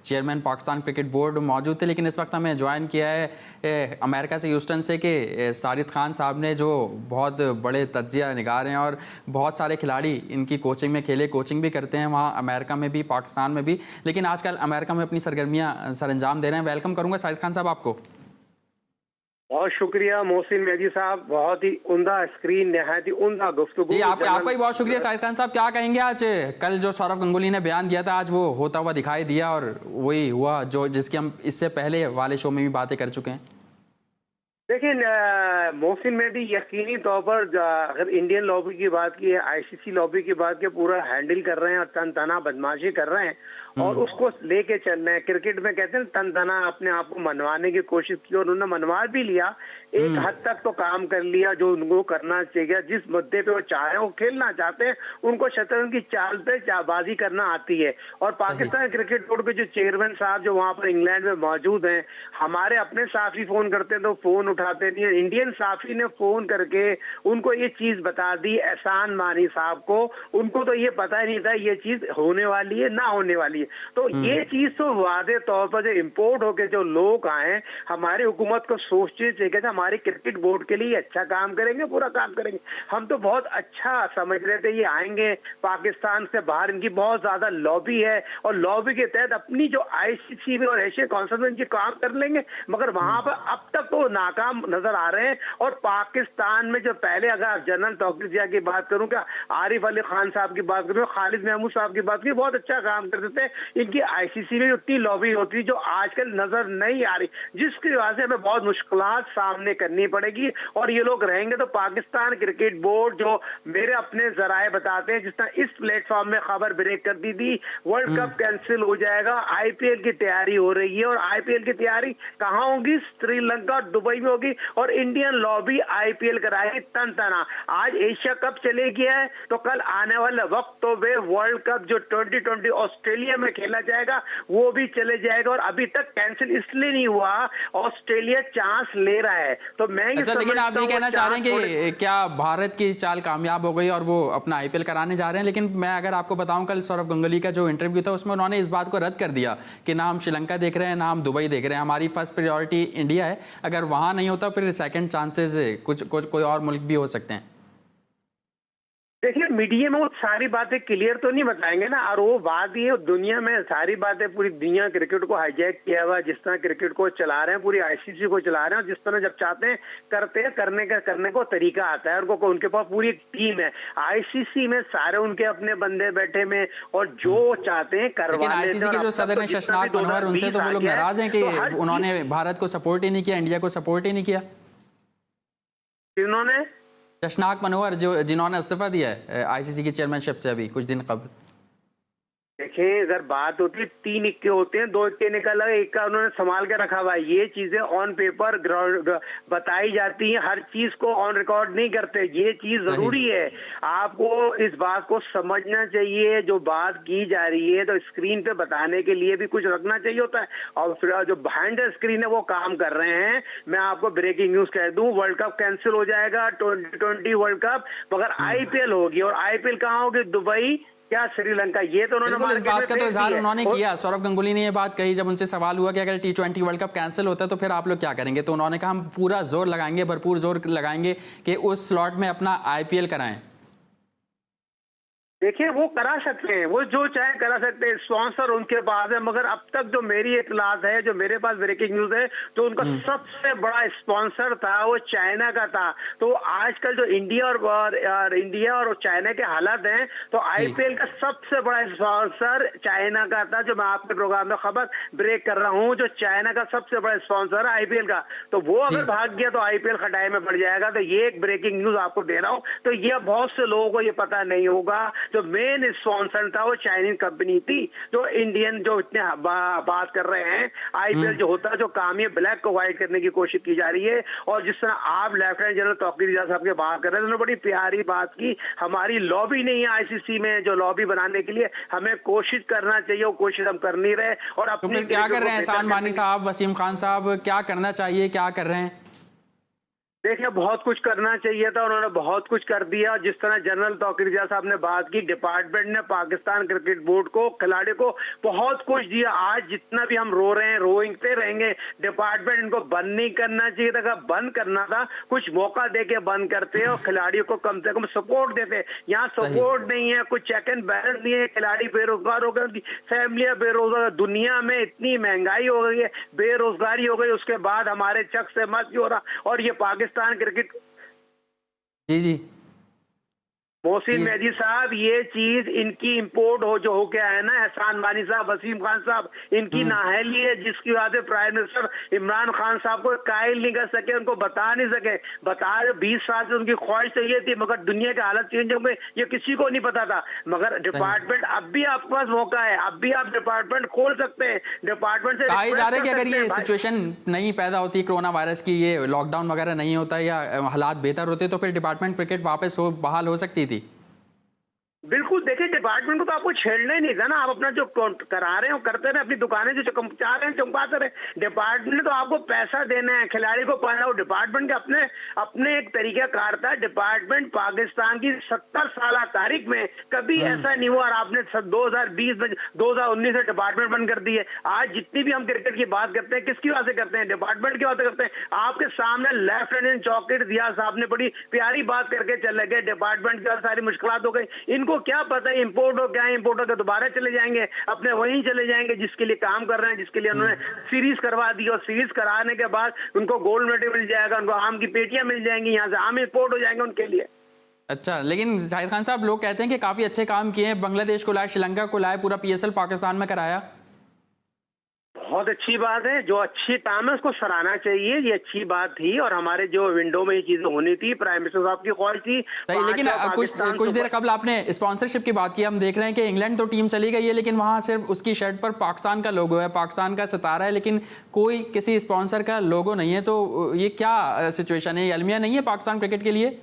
चेयरमैन पाकिस्तान क्रिकेट बोर्ड, मौजूद थे, लेकिन इस वक्त हमें ज्वाइन किया है अमेरिका से, ह्यूस्टन से, कि साजिद खान साहब ने, जो बहुत बड़े तज्जिया निगार हैं और बहुत सारे खिलाड़ी इनकी कोचिंग में खेले, कोचिंग भी करते हैं वहाँ अमेरिका में भी, पाकिस्तान में भी, लेकिन आजकल अमेरिका में अपनी सरगर्मियाँ सरअंजाम दे रहे हैं। वेलकम करूँगा साजिद खान साहब आपको। बहुत शुक्रिया मोहसिन मेहदी साहब, बहुत ही उम्दा स्क्रीन, नहायत ही उम्दा गुफ्तगू। जी आपका ही बहुत शुक्रिया साजिद खान साहब। क्या कहेंगे, आज कल जो सौरव गंगुली ने बयान दिया था, आज वो होता हुआ दिखाई दिया, और वही हुआ जो जिसकी हम इससे पहले वाले शो में भी बातें कर चुके हैं? देखिए मोहसिन मेहदी यकीनी तौर पर अगर इंडियन लॉबी की बात की है, आईसीसी लॉबी की बात की, पूरा हैंडल कर रहे हैं और तन तना बदमाशी कर रहे हैं और उसको लेके चल रहे हैं। क्रिकेट में कहते हैं तन तना अपने आप को मनवाने की कोशिश की और उन्होंने मनवा भी लिया, एक हद तक तो काम कर लिया जो उनको करना चाहिए। जिस मुद्दे पे वो चाहे वो खेलना चाहते हैं, उनको शतरंज की चाल पे बाजी करना आती है। और पाकिस्तान क्रिकेट बोर्ड के जो चेयरमैन साहब जो वहां पर इंग्लैंड में मौजूद हैं, हमारे अपने साफी फोन करते हैं तो फोन उठाते नहीं है। इंडियन साफी ने फोन करके उनको ये चीज बता दी, एहसान मानी साहब को, उनको तो ये पता ही नहीं था ये चीज होने वाली है ना होने वाली है। तो ये चीज तो वादे तौर पर जो इम्पोर्ट होके जो लोग आए, हमारी हुकूमत को सोचना चाहिए कि हमारे क्रिकेट बोर्ड के लिए अच्छा काम करेंगे, पूरा काम करेंगे। हम तो बहुत अच्छा समझ रहे थे ये आएंगे पाकिस्तान से बाहर, इनकी बहुत ज्यादा लॉबी है और लॉबी के तहत अपनी जो आईसीसी में और एशिया काउंसिल में इनकी काम कर लेंगे, मगर वहां पर अब तक तो नाकाम नजर आ रहे हैं। और पाकिस्तान में जो पहले अगर आप जनरल तौकीर जिया की बात करूं, क्या आरिफ अली खान साहब की बात करूं, खालिद महमूद साहब की बात करूं, बहुत अच्छा काम करते थे। इनकी आईसीसी में उतनी लॉबी होती जो आजकल नजर नहीं आ रही, जिसकी वजह से हमें बहुत मुश्किलात सामने करनी पड़ेगी। और ये लोग रहेंगे तो पाकिस्तान क्रिकेट बोर्ड जो मेरे अपने जराए बताते हैं, जिस तरह इस प्लेटफॉर्म में खबर ब्रेक कर दी थी, वर्ल्ड कप कैंसिल हो जाएगा, आईपीएल की तैयारी हो रही है। और आईपीएल की तैयारी कहां होगी? श्रीलंका, दुबई में होगी। और इंडियन लॉबी आईपीएल कराएगी तन तना। आज एशिया कप चले गया है तो कल आने वाले वक्तों में वर्ल्ड कप जो 2020 ऑस्ट्रेलिया में खेला जाएगा वो भी चले जाएगा। और अभी तक कैंसिल इसलिए नहीं हुआ, ऑस्ट्रेलिया चांस ले रहा है। तो मैं अच्छा, लेकिन आप ये कहना चाह रहे हैं कि क्या भारत की चाल कामयाब हो गई और वो अपना आईपीएल कराने जा रहे हैं? लेकिन मैं अगर आपको बताऊं, कल सौरव गंगुली का जो इंटरव्यू था उसमें उन्होंने इस बात को रद्द कर दिया कि ना हम श्रीलंका देख रहे हैं ना हम दुबई देख रहे हैं, हमारी फर्स्ट प्रायोरिटी इंडिया है। अगर वहां नहीं होता फिर सेकंड चांसेस कोई और मुल्क भी हो सकते हैं। देखिए मीडिया में वो सारी बातें क्लियर तो नहीं बताएंगे ना। और वो बात ये दुनिया में सारी बातें, पूरी दुनिया क्रिकेट को हाईजैक किया हुआ, जिस तरह क्रिकेट को चला रहे हैं, पूरी आईसीसी को चला रहे हैं, और जिस तरह जब चाहते हैं करते हैं, करने को तरीका आता है। उनके पास पूरी एक टीम है आईसीसी में, सारे उनके अपने बंदे बैठे में और जो चाहते हैं करवा लेते हैं। आईसीसी के जो सदर हैं शशांक मनोहर, उनसे तो वो लोग नाराज हैं कि उन्होंने भारत को सपोर्ट ही नहीं किया, इंडिया को सपोर्ट ही नहीं किया। इन्होंने शशांक मनोहर जिन्होंने इस्तीफा दिया है आईसीसी की चेयरमैनशिप से अभी कुछ दिन कबल। देखिए अगर बात होती है 3 इक्के होते हैं, 2 इक्के निकल गए, एक का उन्होंने संभाल के रखा हुआ है। ये चीजें ऑन पेपर बताई जाती हैं, हर चीज को ऑन रिकॉर्ड नहीं करते। ये चीज जरूरी है, आपको इस बात को समझना चाहिए। जो बात की जा रही है तो स्क्रीन पे बताने के लिए भी कुछ रखना चाहिए होता है, और फिर जो बिहाइंड द स्क्रीन है वो काम कर रहे हैं। मैं आपको ब्रेकिंग न्यूज कह दूं, वर्ल्ड कप कैंसिल हो जाएगा 2020 वर्ल्ड कप, मगर आईपीएल होगी। और आईपीएल कहाँ होगी? दुबई क्या श्रीलंका? ये तो उन्होंने इस बात का तो इजहार उन्होंने किया। सौरव गंगुली ने ये बात कही जब उनसे सवाल हुआ कि अगर T20 वर्ल्ड कप कैंसिल होता है तो फिर आप लोग क्या करेंगे, तो उन्होंने कहा हम पूरा जोर लगाएंगे, भरपूर जोर लगाएंगे कि उस स्लॉट में अपना आईपीएल कराएं। देखिए वो करा सकते हैं, वो जो चाहे करा सकते हैं, स्पॉन्सर उनके पास है। मगर अब तक जो मेरी इतलात है, जो मेरे पास ब्रेकिंग न्यूज है, तो उनका सबसे बड़ा स्पॉन्सर था वो चाइना का था। तो आजकल जो इंडिया और चाइना के हालात हैं, तो आईपीएल का सबसे बड़ा स्पॉन्सर चाइना का था। जो मैं आपके प्रोग्राम में खबर ब्रेक कर रहा हूँ, जो चाइना का सबसे बड़ा स्पॉन्सर है आईपीएल का, तो वो अगर भाग गया तो आईपीएल खटाई में पड़ जाएगा। तो ये एक ब्रेकिंग न्यूज आपको दे रहा हूँ। तो ये बहुत से लोगों को ये पता नहीं होगा, जो मेन स्पॉन्सर था वो चाइनीज कंपनी थी। जो इंडियन जो इतने बात कर रहे हैं, आईपीएल जो होता है, जो काम ये ब्लैक को व्हाइट करने की कोशिश की जा रही है। और जिस तरह आप लेफ्टिनेंट जनरल तौकीर जिया साहब की बात कर रहे हैं, उन्होंने बड़ी प्यारी बात की। हमारी लॉबी नहीं है आईसीसी में, जो लॉबी बनाने के लिए हमें कोशिश करना चाहिए, वो कोशिश हम कर नहीं रहे। और तो फिर क्या कर रहे हैं एहसान मानी साहब, वसीम खान साहब, क्या करना चाहिए, क्या कर रहे हैं? देखिए बहुत कुछ करना चाहिए था, उन्होंने बहुत कुछ कर दिया। जिस तरह जनरल तौकीर जिया साहब ने बात की, डिपार्टमेंट ने पाकिस्तान क्रिकेट बोर्ड को, खिलाड़ी को बहुत कुछ दिया। आज जितना भी हम रो रहे हैं, रोइंगते रहेंगे। डिपार्टमेंट इनको बंद नहीं करना चाहिए था, बंद करना था कुछ मौका दे के बंद करते और खिलाड़ियों को कम से कम सपोर्ट देते। यहाँ सपोर्ट नहीं है, कुछ चेक एंड बैलेंस नहीं है। खिलाड़ी बेरोजगार हो गए, उनकी फैमिलियां बेरोजगार। दुनिया में इतनी महंगाई हो गई है, बेरोजगारी हो गई, उसके बाद हमारे चक से मत हो रहा। और ये पाकिस्तान क्रिकेट जी मोहसिन मेहदी साहब, ये चीज इनकी इंपोर्ट जो होके आया ना, एहसान मानी साहब, वसीम खान साहब, इनकी नाअहली है, जिसकी वजह से प्राइम मिनिस्टर इमरान खान साहब को कायल नहीं कर सके, उनको बता नहीं सके। 20 साल से उनकी ख्वाहिश तो ये थी, मगर दुनिया की हालत चेंज हो गई, ये किसी को नहीं पता था। मगर डिपार्टमेंट, अब भी आपके पास मौका है, अब भी आप डिपार्टमेंट खोल सकते हैं। डिपार्टमेंट से कहा जा रहा है कि अगर ये सिचुएशन नहीं पैदा होती कोरोना वायरस की, ये लॉकडाउन वगैरह नहीं होता या हालात बेहतर होते, तो फिर डिपार्टमेंट क्रिकेट वापस बहाल हो सकती थी। बिल्कुल, देखिए डिपार्टमेंट को तो आपको छेड़ना ही नहीं था ना। आप अपना जो करा रहे हो करते रहे, अपनी दुकानें जो चाह रहे हैं चमकाते रहे। डिपार्टमेंट ने तो आपको पैसा देना है, खिलाड़ी को पाना हो। डिपार्टमेंट के अपने एक तरीका कार था। डिपार्टमेंट पाकिस्तान की 70 साल तारीख में कभी ऐसा नहीं हुआ, और आपने 2020 में 2019 से डिपार्टमेंट बंद कर दी है। आज जितनी भी हम क्रिकेट की बात करते हैं, किसकी वजह से करते हैं? डिपार्टमेंट की वजह से करते हैं। आपके सामने लेफ्टिनेंट चौकीदार दिया साहब ने बड़ी प्यारी बात करके चले गए, डिपार्टमेंट की सारी मुश्किलात हो गई। इनको क्या पता है इंपोर्ट हो क्या है, इंपोर्ट हो दोबारा चले जाएंगे, अपने वहीं चले जाएंगे जिसके लिए काम कर रहे हैं, जिसके लिए उन्होंने सीरीज करवा दी, और सीरीज कराने के बाद उनको गोल्ड मेडल मिल जाएगा, उनको आम की पेटियां मिल जाएंगी, यहाँ से आम इंपोर्ट हो जाएंगे उनके लिए। अच्छा, लेकिन जाहिद खान साहब, लोग कहते हैं कि काफी अच्छे काम किए हैं, बांग्लादेश को लाए, श्रीलंका को लाए, पूरा PSL पाकिस्तान में कराया। बहुत अच्छी बात है, जो अच्छी काम है उसको सराहना चाहिए, ये अच्छी बात थी, और हमारे जो विंडो में ये चीजें होनी थी, प्राइम मिनिस्टर साहब की ख्वाहिश थी। लेकिन कुछ देर कबल आपने स्पॉन्सरशिप की बात की, हम देख रहे हैं कि इंग्लैंड तो टीम चली गई है, लेकिन वहां सिर्फ उसकी शर्ट पर पाकिस्तान का लोगो है, पाकिस्तान का सितारा है, लेकिन कोई किसी स्पॉन्सर का लोगो नहीं है। तो ये क्या सिचुएशन है? अलमिया नहीं है पाकिस्तान क्रिकेट के लिए?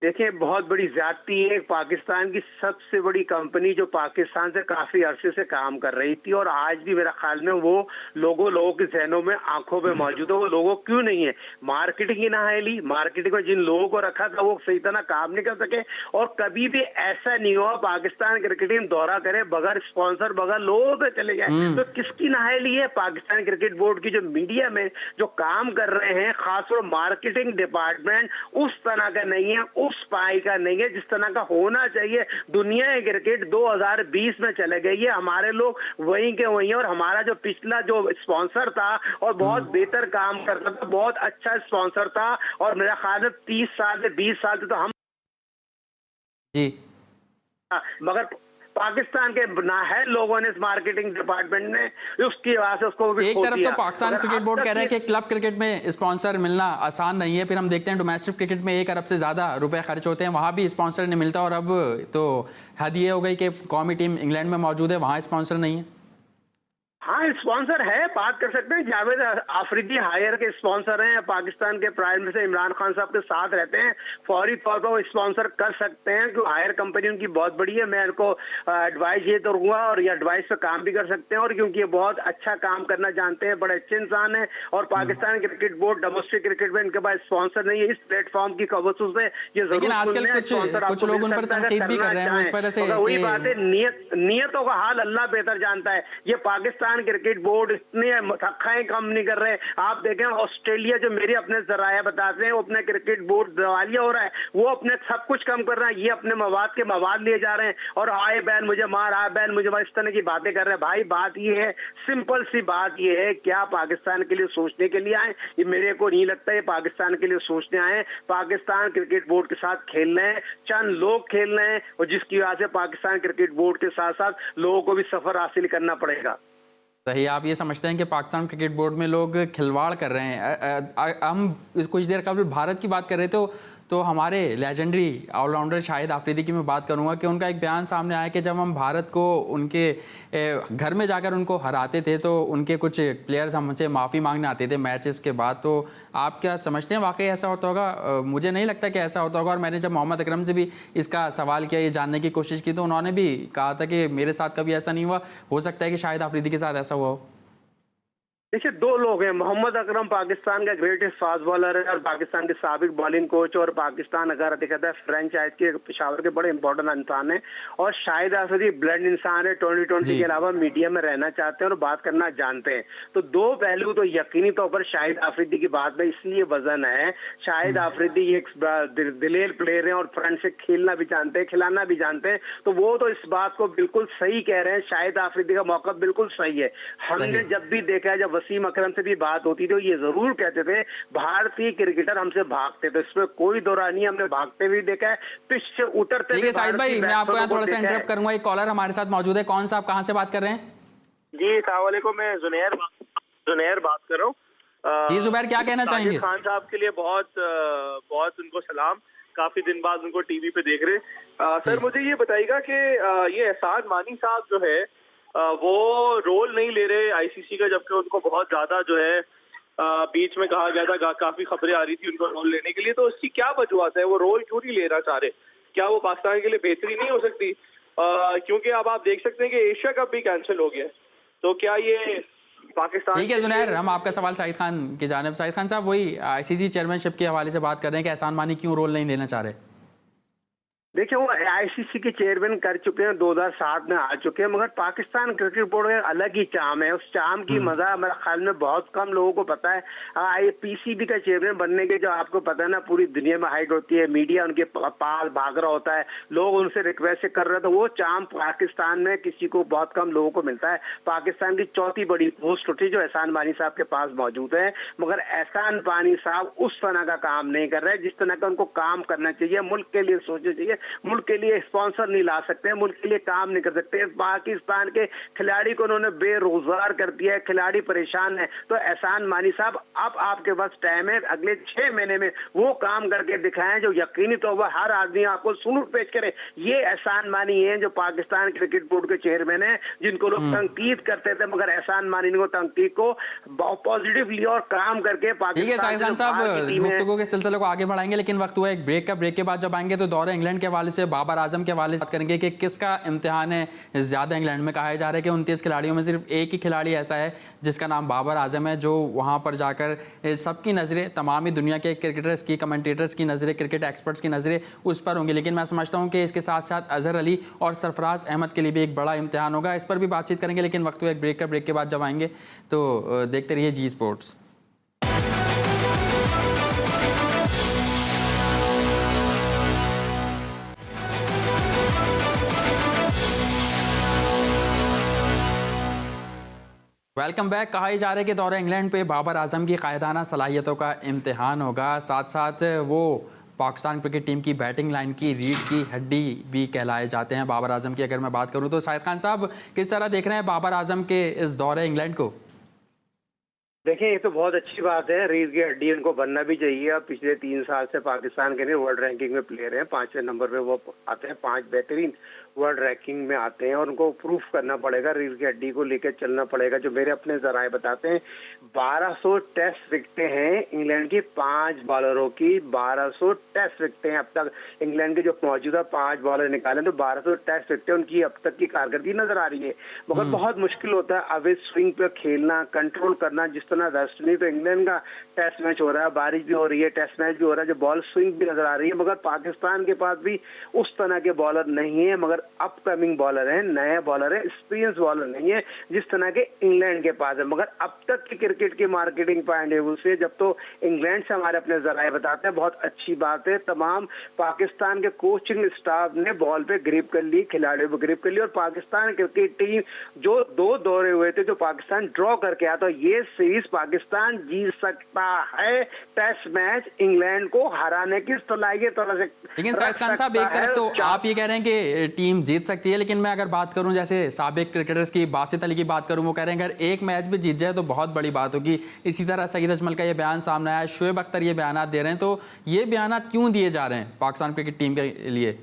देखिए, बहुत बड़ी ज्यादती है। पाकिस्तान की सबसे बड़ी कंपनी जो पाकिस्तान से काफी अरसे से काम कर रही थी, और आज भी मेरा ख्याल में वो लोगों के जहनों में, आंखों में मौजूद है। वो लोगो क्यों नहीं है? मार्केटिंग की नाअहली। मार्केटिंग में जिन लोगों को रखा था वो सही तरह काम नहीं कर सके, और कभी भी ऐसा नहीं हुआ पाकिस्तान क्रिकेट टीम दौरा करे बगैर स्पॉन्सर, बगैर लोगों पे चले जाए। तो किसकी नाअहली है? पाकिस्तान क्रिकेट बोर्ड की। जो मीडिया में जो काम कर रहे हैं, खासतौर मार्केटिंग डिपार्टमेंट उस तरह का नहीं है, उस पाई का नहीं है जिस तरह का होना चाहिए। दुनिया क्रिकेट 2020 में चले गई है, हमारे लोग वहीं के वहीं, और हमारा जो पिछला जो स्पॉन्सर था और बहुत बेहतर काम करता था, बहुत अच्छा स्पॉन्सर था, और मेरा ख्याल है 30 साल से 20 साल से तो हम जी, मगर पाकिस्तान के ना है लोगों ने, इस मार्केटिंग डिपार्टमेंट ने, उसकी वजह से उसको एक तरफ तो पाकिस्तान क्रिकेट बोर्ड कह रहा है कि क्लब क्रिकेट में स्पॉन्सर मिलना आसान नहीं है, फिर हम देखते हैं डोमेस्टिक क्रिकेट में 1 अरब से ज्यादा रुपए खर्च होते हैं, वहां भी स्पॉन्सर नहीं मिलता। और अब तो हद ये हो गई कि कौमी टीम इंग्लैंड में मौजूद है, वहां स्पॉन्सर नहीं है। हाँ, स्पॉन्सर है, बात कर सकते हैं। जावेद आफरीदी हायर के स्पॉन्सर हैं, पाकिस्तान के प्राइम मिनिस्टर इमरान खान साहब के साथ रहते हैं, फौरी तौर पर वो स्पॉन्सर कर सकते हैं, क्योंकि हायर कंपनी उनकी बहुत बड़ी है। मैं इनको एडवाइस ये दूंगा, और ये एडवाइस पे काम भी कर सकते हैं, और क्योंकि ये बहुत अच्छा काम करना जानते हैं, बड़े अच्छे इंसान हैं। और Pakistan cricket board domestic cricket में इनके पास स्पॉन्सर नहीं है, इस प्लेटफॉर्म की कवसों से ये जरूर आजकल कुछ लोग उन पर तनकीद भी कर रहे हैं उस वजह से। वही बात है, नियतों का हाल अल्लाह बेहतर जानता है। ये पाकिस्तान क्रिकेट बोर्ड इतने थक्काएं कम नहीं कर रहे। आप देखें ऑस्ट्रेलिया, जो मेरे अपने जराया बताते हैं, वो अपने क्रिकेट बोर्ड दिवालिया हो रहा है, वो अपने सब कुछ कम कर रहा है। ये अपने मवाद लिए जा रहे हैं, और आए बैन मुझे मार, आए बैन मुझे मार, इस तरह की बातें कर रहे हैं। भाई बात ये है, सिंपल सी बात ये है, क्या पाकिस्तान के लिए सोचने के लिए आए? ये मेरे को नहीं लगता ये पाकिस्तान के लिए सोचने आए। पाकिस्तान क्रिकेट बोर्ड के साथ खेल रहे हैं, चंद लोग खेल रहे हैं, और जिसकी वजह से पाकिस्तान क्रिकेट बोर्ड के साथ साथ लोगों को भी सफर हासिल करना पड़ेगा। सही, आप ये समझते हैं कि पाकिस्तान क्रिकेट बोर्ड में लोग खिलवाड़ कर रहे हैं? हम कुछ देर कबल भारत की बात कर रहे थे, तो हमारे लेजेंडरी ऑलराउंडर शाहिद आफरीदी की मैं बात करूंगा कि उनका एक बयान सामने आया कि जब हम भारत को उनके घर में जाकर उनको हराते थे, तो उनके कुछ प्लेयर्स हमसे माफ़ी मांगने आते थे मैचेस के बाद। तो आप क्या समझते हैं वाकई ऐसा होता होगा? मुझे नहीं लगता कि ऐसा होता होगा। और मैंने जब मोहम्मद अकरम से भी इसका सवाल किया, ये जानने की कोशिश की, तो उन्होंने भी कहा था कि मेरे साथ कभी ऐसा नहीं हुआ, हो सकता है कि शाहिद आफरीदी के साथ ऐसा हुआ हो। देखिए, 2 लोग हैं। मोहम्मद अकरम पाकिस्तान का ग्रेटेस्ट फास्ट बॉलर है, और पाकिस्तान के साबिक बॉलिंग कोच, और पाकिस्तान अगर देखा जाए फ्रेंचाइज के पेशावर के बड़े इंपॉर्टेंट इंसान है। और शाहिद आफरीदी ब्लड इंसान है, 2020 के अलावा मीडिया में रहना चाहते हैं और बात करना जानते हैं। तो 2 पहलू तो यकीनी तौर पर शाहिद आफरीदी की बात में इसलिए वजन है। शाहिद आफरीदी एक दिलेर प्लेयर है, और फ्रंट से खेलना भी जानते हैं, खिलाना भी जानते हैं। तो वो तो इस बात को बिल्कुल सही कह रहे हैं, शाहिद आफरीदी का मौका बिल्कुल सही है। हमने जब भी देखा है, जब वसीम अकरम से भी बात होती थी, ये जरूर कहते थे भारतीय क्रिकेटर हमसे भागते थे, इसमें कोई दो राय नहीं, हमने भागते भी देखा है, पिच से उतरते ठीक है शाहिद भाई, मैं आपको यहाँ थोड़ा सा इंटरप्ट करूंगा, एक कॉलर हमारे साथ मौजूद है। कौन सा, आप कहाँ से बात कर रहे हैं? जी अस्सलाम वालेकुम, मैं जुनैर बात कर रहा हूँ। जी जुबैर, क्या कहना चाहेंगे? खान साहब के लिए बहुत उनको सलाम, काफी दिन बाद उनको टीवी पे देख रहे। सर मुझे ये बताइएगा कि ये एहसान मानी साहब जो है वो रोल नहीं ले रहे आईसीसी का, जबकि उनको बहुत ज्यादा जो है बीच में कहा गया था, काफी खबरें आ रही थी उनको रोल लेने के लिए, तो उसकी क्या वजूहत है? वो रोल क्यों नहीं लेना चाह रहे? क्या वो पाकिस्तान के लिए बेहतरी नहीं हो सकती? क्योंकि अब आप देख सकते हैं कि एशिया कप भी कैंसिल हो गया, तो क्या ये पाकिस्तान? ठीक है जुनैर, हम आपका सवाल शाहिद खान की जानिब, शाहिद खान साहब वही आईसीसी चेयरमैनशिप के हवाले से बात कर रहे हैं कि एहसान मानी क्यों रोल नहीं लेना चाह रहे? देखिए, वो आईसीसी के चेयरमैन कर चुके हैं, 2007 में आ चुके हैं, मगर पाकिस्तान क्रिकेट बोर्ड का अलग ही चाम है। उस चाम की मजा मेरे ख्याल में बहुत कम लोगों को पता है। पीसीबी का चेयरमैन बनने के जो आपको पता है ना, पूरी दुनिया में हाइट होती है, मीडिया उनके पास भाग रहा होता है, लोग उनसे रिक्वेस्ट कर रहे हैं, तो वो चाम पाकिस्तान में किसी को, बहुत कम लोगों को मिलता है। पाकिस्तान की चौथी बड़ी पोस्ट होती है जो एहसान मानी साहब के पास मौजूद है, मगर एहसान मानी साहब उस तरह का काम नहीं कर रहे जिस तरह का उनको काम करना चाहिए। मुल्क के लिए सोचना चाहिए, मुल्क के लिए स्पॉन्सर नहीं ला सकते, मुल्क के लिए काम नहीं कर सकते। पाकिस्तान के खिलाड़ी को उन्होंने बेरोजगार कर दिया है, खिलाड़ी परेशान है। तो एहसान मानी साहब, अब आपके पास टाइम है, अगले 6 महीने में वो काम करके दिखाएं जो यकीनी तौर पर हर आदमी आपको सुनूर पेश करे। ये एहसान मानी है जो पाकिस्तान क्रिकेट बोर्ड के चेयरमैन है, जिनको लोग तंकीद करते थे, मगर एहसान मानी को तंकीद को पॉजिटिवली और काम करके ठीक है शाहिद खान साहब, गुफ्तगू के सिलसिले को आगे बढ़ाएंगे, लेकिन वक्त हुआ एक ब्रेक का। ब्रेक के बाद जब आएंगे तो दौरे इंग्लैंड के हवाले से, बाबर आजम के हवाले से बात करेंगे कि किसका इम्तिहान है ज्यादा इंग्लैंड में। कहा जा रहा है कि 29 खिलाड़ियों में सिर्फ एक ही खिलाड़ी ऐसा है जिसका नाम बाबर आजम है, जो वहां पर जाकर सबकी नजरें, तमाम ही दुनिया के क्रिकेटर्स की, कमेंटेटर्स की नजरें, क्रिकेट एक्सपर्ट्स की नजरें उस पर होंगी। लेकिन मैं समझता हूं कि इसके साथ साथ अजहर अली और सरफराज अहमद के लिए भी एक बड़ा इम्तिहान होगा, इस पर भी बातचीत करेंगे। लेकिन वक्त हुआ एक ब्रेक का। ब्रेक के बाद जब आएंगे तो देखते रहिए जी स्पोर्ट्स। Welcome back. कहा ही जा रहा है कि दौरे इंग्लैंड पे बाबर आजम की कायदाना सलाहियतों का इम्तिहान होगा, साथ साथ वो पाकिस्तान क्रिकेट टीम की बैटिंग लाइन की रीढ़ की हड्डी भी कहलाए जाते हैं बाबर आजम की। अगर मैं बात करूं तो शाहिद खान साहब, किस तरह देख रहे हैं बाबर आजम के इस दौरे इंग्लैंड को? देखिए, ये तो बहुत अच्छी बात है, रीढ़ की हड्डी उनको बनना भी चाहिए। अब पिछले 3 साल से पाकिस्तान के लिए वर्ल्ड रैंकिंग में प्लेयर हैं, 5वें नंबर पे वो आते हैं, 5 बेहतरीन वर्ल्ड रैंकिंग में आते हैं, और उनको प्रूफ करना पड़ेगा, रीढ़ की हड्डी को लेकर चलना पड़ेगा। जो मेरे अपने जराए बताते हैं, 1200 टेस्ट विकेटें हैं इंग्लैंड की 5 बॉलरों की, 1200 टेस्ट विकेटें हैं अब तक इंग्लैंड के जो मौजूदा 5 बॉलर निकाले, तो 1200 टेस्ट विकेटें उनकी अब तक की कारकर्दगी नजर आ रही है। मगर बहुत मुश्किल होता है अवे स्विंग पे खेलना, कंट्रोल करना, जिस तरह वेस्ट इंडीज तो इंग्लैंड का टेस्ट मैच हो रहा है, बारिश भी हो रही है, टेस्ट मैच भी हो रहा है, जो बॉल स्विंग भी नजर आ रही है, मगर पाकिस्तान के पास भी उस तरह के बॉलर नहीं है, मगर अपकमिंग बॉलर है, नए बॉलर है, एक्सपीरियंस बॉलर नहीं है जिस तरह के इंग्लैंड के पास है। मगर अब तक की क्रिकेट की मार्केटिंग पॉइंट है से, जब तो इंग्लैंड से हमारे अपने जराए बताते हैं, बहुत अच्छी बात है, तमाम पाकिस्तान के कोचिंग स्टाफ ने बॉल पे ग्रिप कर ली, खिलाड़ियों पे ग्रिप कर ली, और पाकिस्तान क्रिकेट टीम जो 2 दौरे हुए थे जो पाकिस्तान ड्रॉ करके आया, तो ये सीरीज पाकिस्तान जीत सकता है, टेस्ट मैच इंग्लैंड को हराने की सलाहियत। लेकिन शाहिद खान साहब, एक तरफ तो आप ये कह रहे हैं कि टीम जीत सकती है, लेकिन मैं अगर बात करूं जैसे साबिक क्रिकेटर्स की, बासित अली की बात करूं, वो कह रहे हैं अगर एक मैच भी जीत जाए तो बहुत बड़ी बात होगी। इसी तरह सईद अजमल का ये बयान सामने आया, शोएब अख्तर ये बयान दे रहे हैं, तो ये बयान क्यों दिए जा रहे हैं पाकिस्तान क्रिकेट टीम के लिए?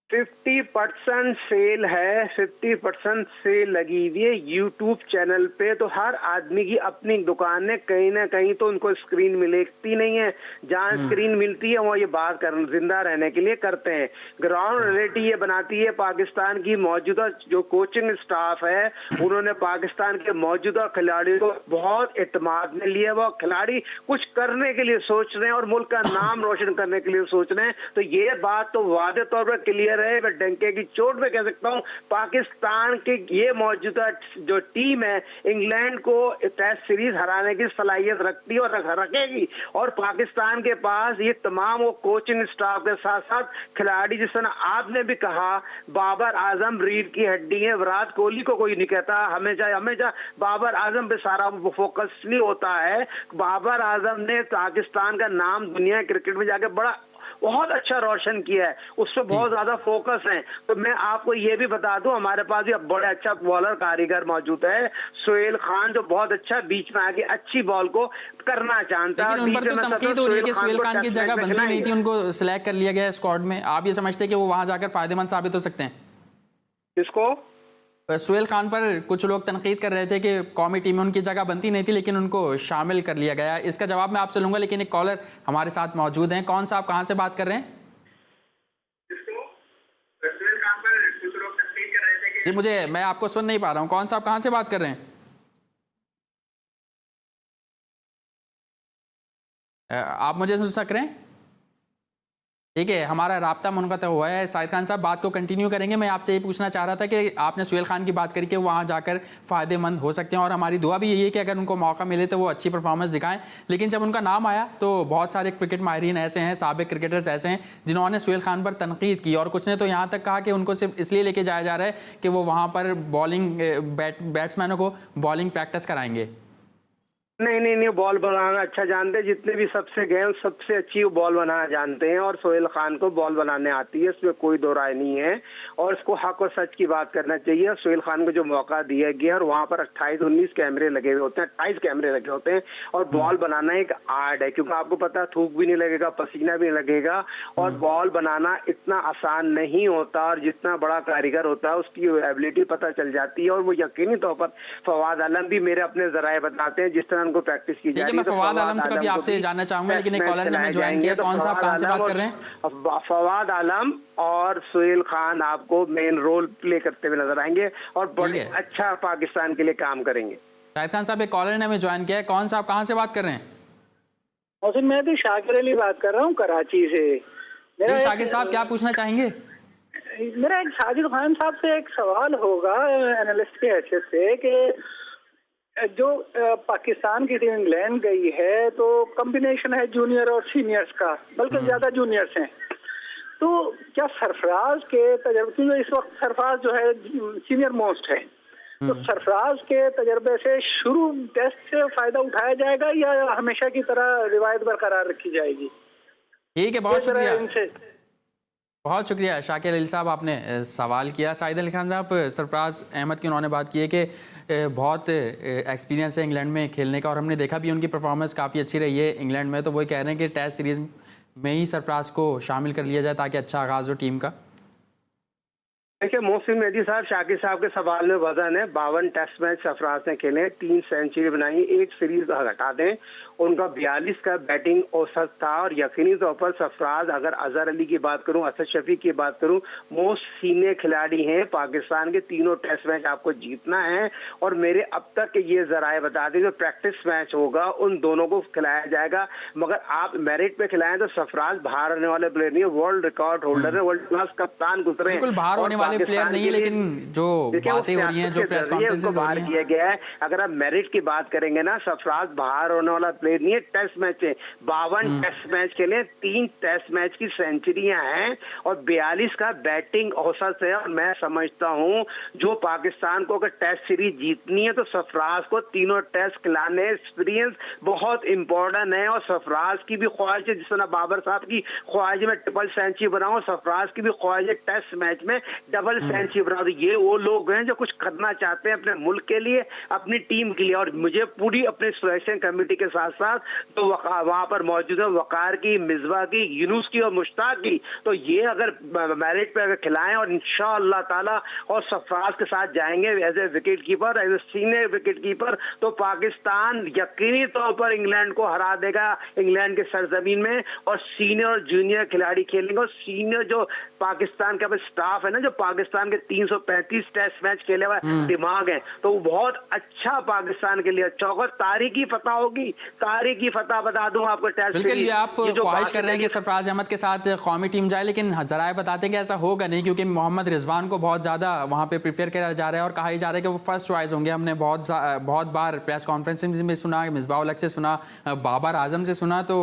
50% सेल है, 50% सेल लगी हुई है यूट्यूब चैनल पे, तो हर आदमी की अपनी दुकान है, कहीं ना कहीं तो उनको स्क्रीन मिलती नहीं है, जहाँ स्क्रीन मिलती है वो ये बात कर जिंदा रहने के लिए करते हैं। ग्राउंड रियलिटी ये बनाती है पाकिस्तान की मौजूदा जो कोचिंग स्टाफ है, उन्होंने पाकिस्तान के मौजूदा खिलाड़ियों को बहुत एतमाद में लिया, वो खिलाड़ी कुछ करने के लिए सोच रहे हैं और मुल्क का नाम रोशन करने के लिए सोच रहे हैं, तो ये बात तो वादे तौर पर क्लियर रहे, मैं डंके की चोट पे कह सकता हूँ पाकिस्तान की ये मौजूदा जो टीम है इंग्लैंड को टेस्ट सीरीज हराने की सलाहियत रखती है और रखेगी। और पाकिस्तान के पास ये तमाम वो कोचिंग स्टाफ के साथ साथ खिलाड़ी, जिस तरह आपने भी कहा बाबर आजम रीढ़ की हड्डी है, विराट कोहली को कोई नहीं कहता, हमेशा हमेशा बाबर आजम पे सारा फोकस नहीं होता है। बाबर आजम ने पाकिस्तान का नाम दुनिया क्रिकेट में जाके बहुत अच्छा रोशन किया है, उस पर बहुत ज्यादा फोकस है। तो मैं आपको ये भी बता दूं, हमारे पास भी अब बड़े अच्छा बॉलर कारीगर मौजूद है, सोहेल खान, जो बहुत अच्छा बीच में आके अच्छी बॉल को करना चाहता है। लेकिन उन पर तो तनकीद हो रही है कि सोहेल खान की जगह बनती नहीं थी, उनको सिलेक्ट कर लिया गया स्क्वाड में। आप ये समझते हैं कि वो वहां जाकर फायदेमंद साबित हो सकते हैं? किसको? सोहेल खान पर कुछ लोग तनकीद कर रहे थे कि कौमी टीम में उनकी जगह बनती नहीं थी, लेकिन उनको शामिल कर लिया गया। इसका जवाब मैं आपसे लूंगा, लेकिन एक कॉलर हमारे साथ मौजूद हैं। कौन सा, आप कहां से बात कर रहे हैं? जी, मैं आपको सुन नहीं पा रहा हूं। कौन सा, आप कहां से बात कर रहे हैं? आप मुझे सुन सक रहे हैं? ठीक है, हमारा राब्ता मुनक़ता हुआ है। साहिद खान साहब, बात को कंटिन्यू करेंगे। मैं आपसे ये पूछना चाह रहा था कि आपने सोहेल खान की बात करी कि वहाँ जाकर फ़ायदेमंद हो सकते हैं, और हमारी दुआ भी यही है कि अगर उनको मौका मिले तो वो अच्छी परफॉर्मेंस दिखाएं। लेकिन जब उनका नाम आया तो बहुत सारे क्रिकेट माहिरीन ऐसे हैं, साबिक क्रिकेटर्स ऐसे हैं जिन्होंने सोहेल खान पर तनकीद की, और कुछ ने तो यहाँ तक कहा कि उनको सिर्फ इसलिए लेके जाया जा रहा है कि वो वहाँ पर बॉलिंग बैट्समैनों को बॉलिंग प्रैक्टिस कराएंगे। नहीं, बॉल बनाना अच्छा जानते हैं, जितने भी सबसे गए सबसे अच्छी बॉल बनाना जानते हैं, और सोहेल खान को बॉल बनाने आती है, इसमें कोई दो राय नहीं है। और इसको हक और सच की बात करना चाहिए। सोहेल खान को जो मौका दिया गया, और वहां पर 28-19 कैमरे लगे हुए होते हैं, 28 कैमरे लगे होते हैं, और बॉल बनाना एक आर्ट है, क्योंकि आपको पता है थूक भी नहीं लगेगा, पसीना भी नहीं लगेगा, और बॉल बनाना इतना आसान नहीं होता, और जितना बड़ा कारीगर होता है उसकी एबिलिटी पता चल जाती है। और वो यकीनी तौर पर फवाद आलम भी मेरे अपने जराए बताते हैं, जिस तरह उनको प्रैक्टिस की जा रही है। मैं फवाद आलम से कभी आपसे जानना चाहूंगा, लेकिन एक कॉलर ने हमें ज्वाइन किया। कौन सा, आप कहां से बात कर रहे हैं? फवाद आलम और सोहेल खान आपको मेन रोल प्ले करते हुए नजर आएंगे, और बड़े अच्छा पाकिस्तान के लिए काम करेंगे। शाहिद खान साहब, एक कॉलर ने हमें ज्वाइन किया है। कौन सा, आप कहां से बात कर रहे हैं? मौसम, मैं भी शाकिर अली बात कर रहा हूँ कराची से। शाकिर साहब, क्या पूछना चाहेंगे? मेरा एक साजिद खान साहब से एक सवाल होगा एनालिस्ट के हैसियत से, कि जो पाकिस्तान की टीम इंग्लैंड गई है तो कॉम्बिनेशन है जूनियर और सीनियर्स का, बल्कि ज्यादा जूनियर्स हैं, तो क्या सरफराज के तजर्बे, जो इस वक्त सरफराज जो है सीनियर मोस्ट है, तो सरफराज के तजर्बे से शुरू टेस्ट से फायदा उठाया जाएगा या हमेशा की तरह रिवायत बरकरार रखी जाएगी? ठीक है, बहुत शुक्रिया, बहुत शुक्रिया शाकिर अली साहब, आपने सवाल किया। साहिद अली खान साहब, सरफराज अहमद की उन्होंने बात की है कि बहुत एक्सपीरियंस है इंग्लैंड में खेलने का, और हमने देखा भी उनकी परफॉर्मेंस काफ़ी अच्छी रही है इंग्लैंड में। तो वो कह रहे हैं कि टेस्ट सीरीज़ में ही सरफराज को शामिल कर लिया जाए ताकि अच्छा आगाज़ हो टीम का। देखिए, मोहसिन मेहदी साहब, शाकिर साहब के सवाल में वजन है। 52 टेस्ट मैच सरफराज ने खेले, 3 सेंचुरी बनाई, 1 सीरीज हटा दें, उनका 42 का बैटिंग औसत था। और यकीनी तौर पर सरफराज, अगर अजहर अली की बात करूं, असद शफीक की बात करूं, मोस्ट सीनियर खिलाड़ी हैं। पाकिस्तान के तीनों टेस्ट मैच आपको जीतना है, और मेरे अब तक के ये जराए बता दें, जो प्रैक्टिस मैच होगा उन दोनों को खिलाया जाएगा। मगर आप मेरिट पे खिलाएं तो सरफराज बाहर होने वाले प्लेयर नहीं है, वर्ल्ड रिकॉर्ड होल्डर है, वर्ल्ड क्लास कप्तान गुजरे हैं, बाहर होने वाले प्लेयर नहीं है, लेकिन जो बातें हो रही हैं, जो प्रेस कॉन्फ्रेंसेस हो रही हैं, किया गया है। अगर आप मेरिट की बात करेंगे ना, सरफराज बाहर होने वाला प्लेयर नहीं है। टेस्ट मैच है, 52 टेस्ट मैच खेले, 3 टेस्ट मैच की सेंचुरियां हैं, और 42 का बैटिंग औसत है। और मैं समझता हूं जो पाकिस्तान को अगर टेस्ट सीरीज जीतनी है तो सरफराज को तीनों टेस्ट खिलाने, एक्सपीरियंस बहुत इंपॉर्टेंट है। और सरफराज की भी ख्वाहिश है, जिस तरह बाबर साहब की ख्वाहिश में ट्रिपल सेंचुरी बनाऊं, सरफराज की भी ख्वाहिश है टेस्ट मैच में डबल सेंचुरी बना। ये वो लोग हैं जो कुछ करना चाहते हैं अपने मुल्क के लिए, अपनी टीम के लिए। और मुझे पूरी अपने सिलेक्शन कमेटी के साथ साथ तो वहां पर मौजूद है वकार की, मिसबा की, यूनुस की और मुश्ताक की, तो ये अगर मेरिट पे अगर खिलाएं और इंशाअल्लाह ताला और सरफराज के साथ जाएंगे as a wicket keeper, as a senior wicket keeper, तो पाकिस्तान यकीनी तौर पर इंग्लैंड को हरा देगा इंग्लैंड के सरजमीन में। और सीनियर और जूनियर खिलाड़ी खेलेंगे, और सीनियर जो पाकिस्तान का स्टाफ है ना, जो पाकिस्तान के 335 टेस्ट मैच खेले हुआ दिमाग है, तो वो बहुत अच्छा पाकिस्तान के लिए अच्छा होगा। तारीखी फतह होगी, तारीखी फतह बता दूं आपको टेस्ट बिल्कुल। ये आप जो ख्वाहिश कर रहे हैं कि सरफराज अहमद के साथ कौमी टीम जाए, लेकिन जराए बताते हैं कि ऐसा होगा नहीं, क्योंकि मोहम्मद रिजवान को बहुत ज़्यादा वहाँ पे प्रिपेयर किया जा रहा है और कहा जा रहा है कि वो फर्स्ट चॉइस होंगे। हमने बहुत बार प्रेस कॉन्फ्रेंस में सुना, मिसबाह उल हक से सुना, बाबर आजम से सुना, तो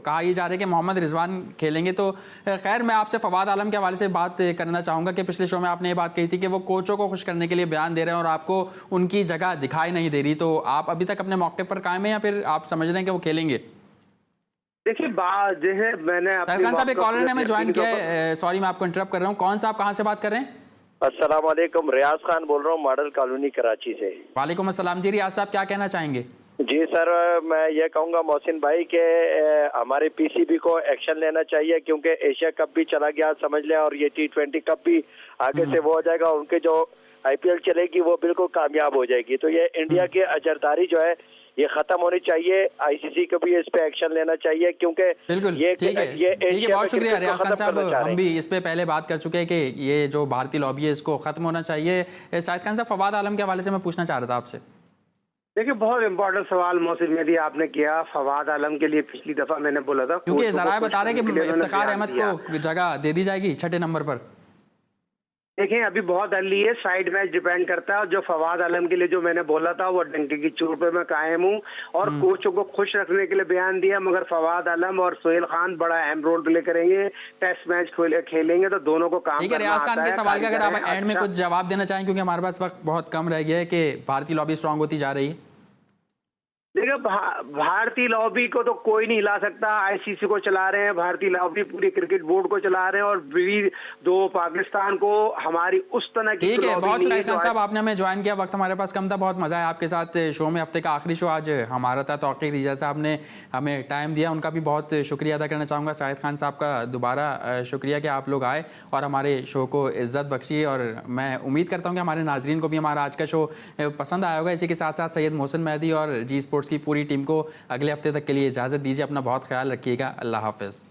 कहा यह जा रहा है कि मोहम्मद रिजवान खेलेंगे। तो खैर, मैं आपसे फवाद आलम के हवाले से बात करना चाहूँगा कि पिछले शो में आपने ये बात कही थी कि वो कोचों को खुश करने के लिए बयान दे रहे हैं और आपको उनकी जगह दिखाई नहीं दे रही। तो आप अभी तक अपने मौके पर कायम हैं या फिर आप समझ रहे हैं कि वो खेलेंगे? देखिए, बात जो है मैंने खान साहब, एक कॉलर ने हमें ज्वाइन किया है, सॉरी मैं आपको इंटरप्ट कर रहा हूँ। कौन सा, आप कहाँ से बात कर रहे हैं? अस्सलाम वालेकुम, रियाज खान बोल रहा हूँ, मॉडल कॉलोनी कराची से। वालेकुम अस्सलाम जी। रियाज साहब, क्या कहना चाहेंगे? जी सर, मैं ये कहूँगा मोहसिन भाई के हमारे पीसीबी को एक्शन लेना चाहिए, क्योंकि एशिया कप भी चला गया समझ लें, और ये T20 कप भी आगे से वो हो जाएगा, उनके जो IPL चलेगी वो बिल्कुल कामयाब हो जाएगी। तो ये इंडिया की अजरदारी जो है ये खत्म होनी चाहिए। ICC को भी इस पे एक्शन लेना चाहिए, क्योंकि बिल्कुल ठीक है, बहुत शुक्रिया रियाज खान साहब। हम भी इस पे पहले बात कर चुके हैं कि ये जो भारतीय लॉबी है इसको खत्म होना चाहिए। शाहिद खान साहब, फवाद आलम के हवाले से मैं पूछना चाह रहा था आपसे। देखिए, बहुत इंपॉर्टेंट सवाल मोहसिन मेहदी आपने किया। फवाद आलम के लिए पिछली दफा मैंने बोला था, क्योंकि जराए बता रहे हैं कि इफ्तिखार अहमद को जगह दे दी जाएगी 6 नंबर पर। देखें, अभी बहुत अर्ली है, साइड मैच डिपेंड करता है। और जो फवाद आलम के लिए जो मैंने बोला था वो डंके की चोट पे मैं कायम हूँ, और कोचों को खुश रखने के लिए बयान दिया, मगर फवाद आलम और सोहेल खान बड़ा अहम रोल प्ले करेंगे। टेस्ट मैच खेलेंगे तो दोनों को काम ठीक है। रियाज खान के सवाल का अगर आप एंड में कुछ जवाब देना चाहें, क्योंकि हमारे पास वक्त बहुत कम रह गया है, कि भारतीय लॉबी स्ट्रांग होती जा रही है। देखिए, भारतीय लॉबी को तो कोई नहीं हिला सकता। ICC को चला रहे हैं भारतीय लॉबी, पूरी क्रिकेट बोर्ड को चला रहे हैं, और दो पाकिस्तान को हमारी उस तरह की। ठीक है, बहुत शुक्रिया खान साहब, आपने हमें ज्वाइन किया। वक्त हमारे पास कम था, बहुत मजा आया आपके साथ शो में। हफ्ते का आखिरी शो आज हमारा था। तौकीर रिजा साहब ने हमें टाइम दिया, उनका भी बहुत शुक्रिया अदा करना चाहूँगा। शाहिद खान साहब का दोबारा शुक्रिया कि आप लोग आए और हमारे शो को इज्जत बख्शी, और मैं उम्मीद करता हूँ कि हमारे नाजरीन को भी हमारा आज का शो पसंद आया होगा। इसी के साथ साथ सैयद मोहसिन मेहदी और जी स्पोर्ट्स की पूरी टीम को अगले हफ्ते तक के लिए इजाज़त दीजिए। अपना बहुत ख्याल रखिएगा। अल्लाह हाफिज़।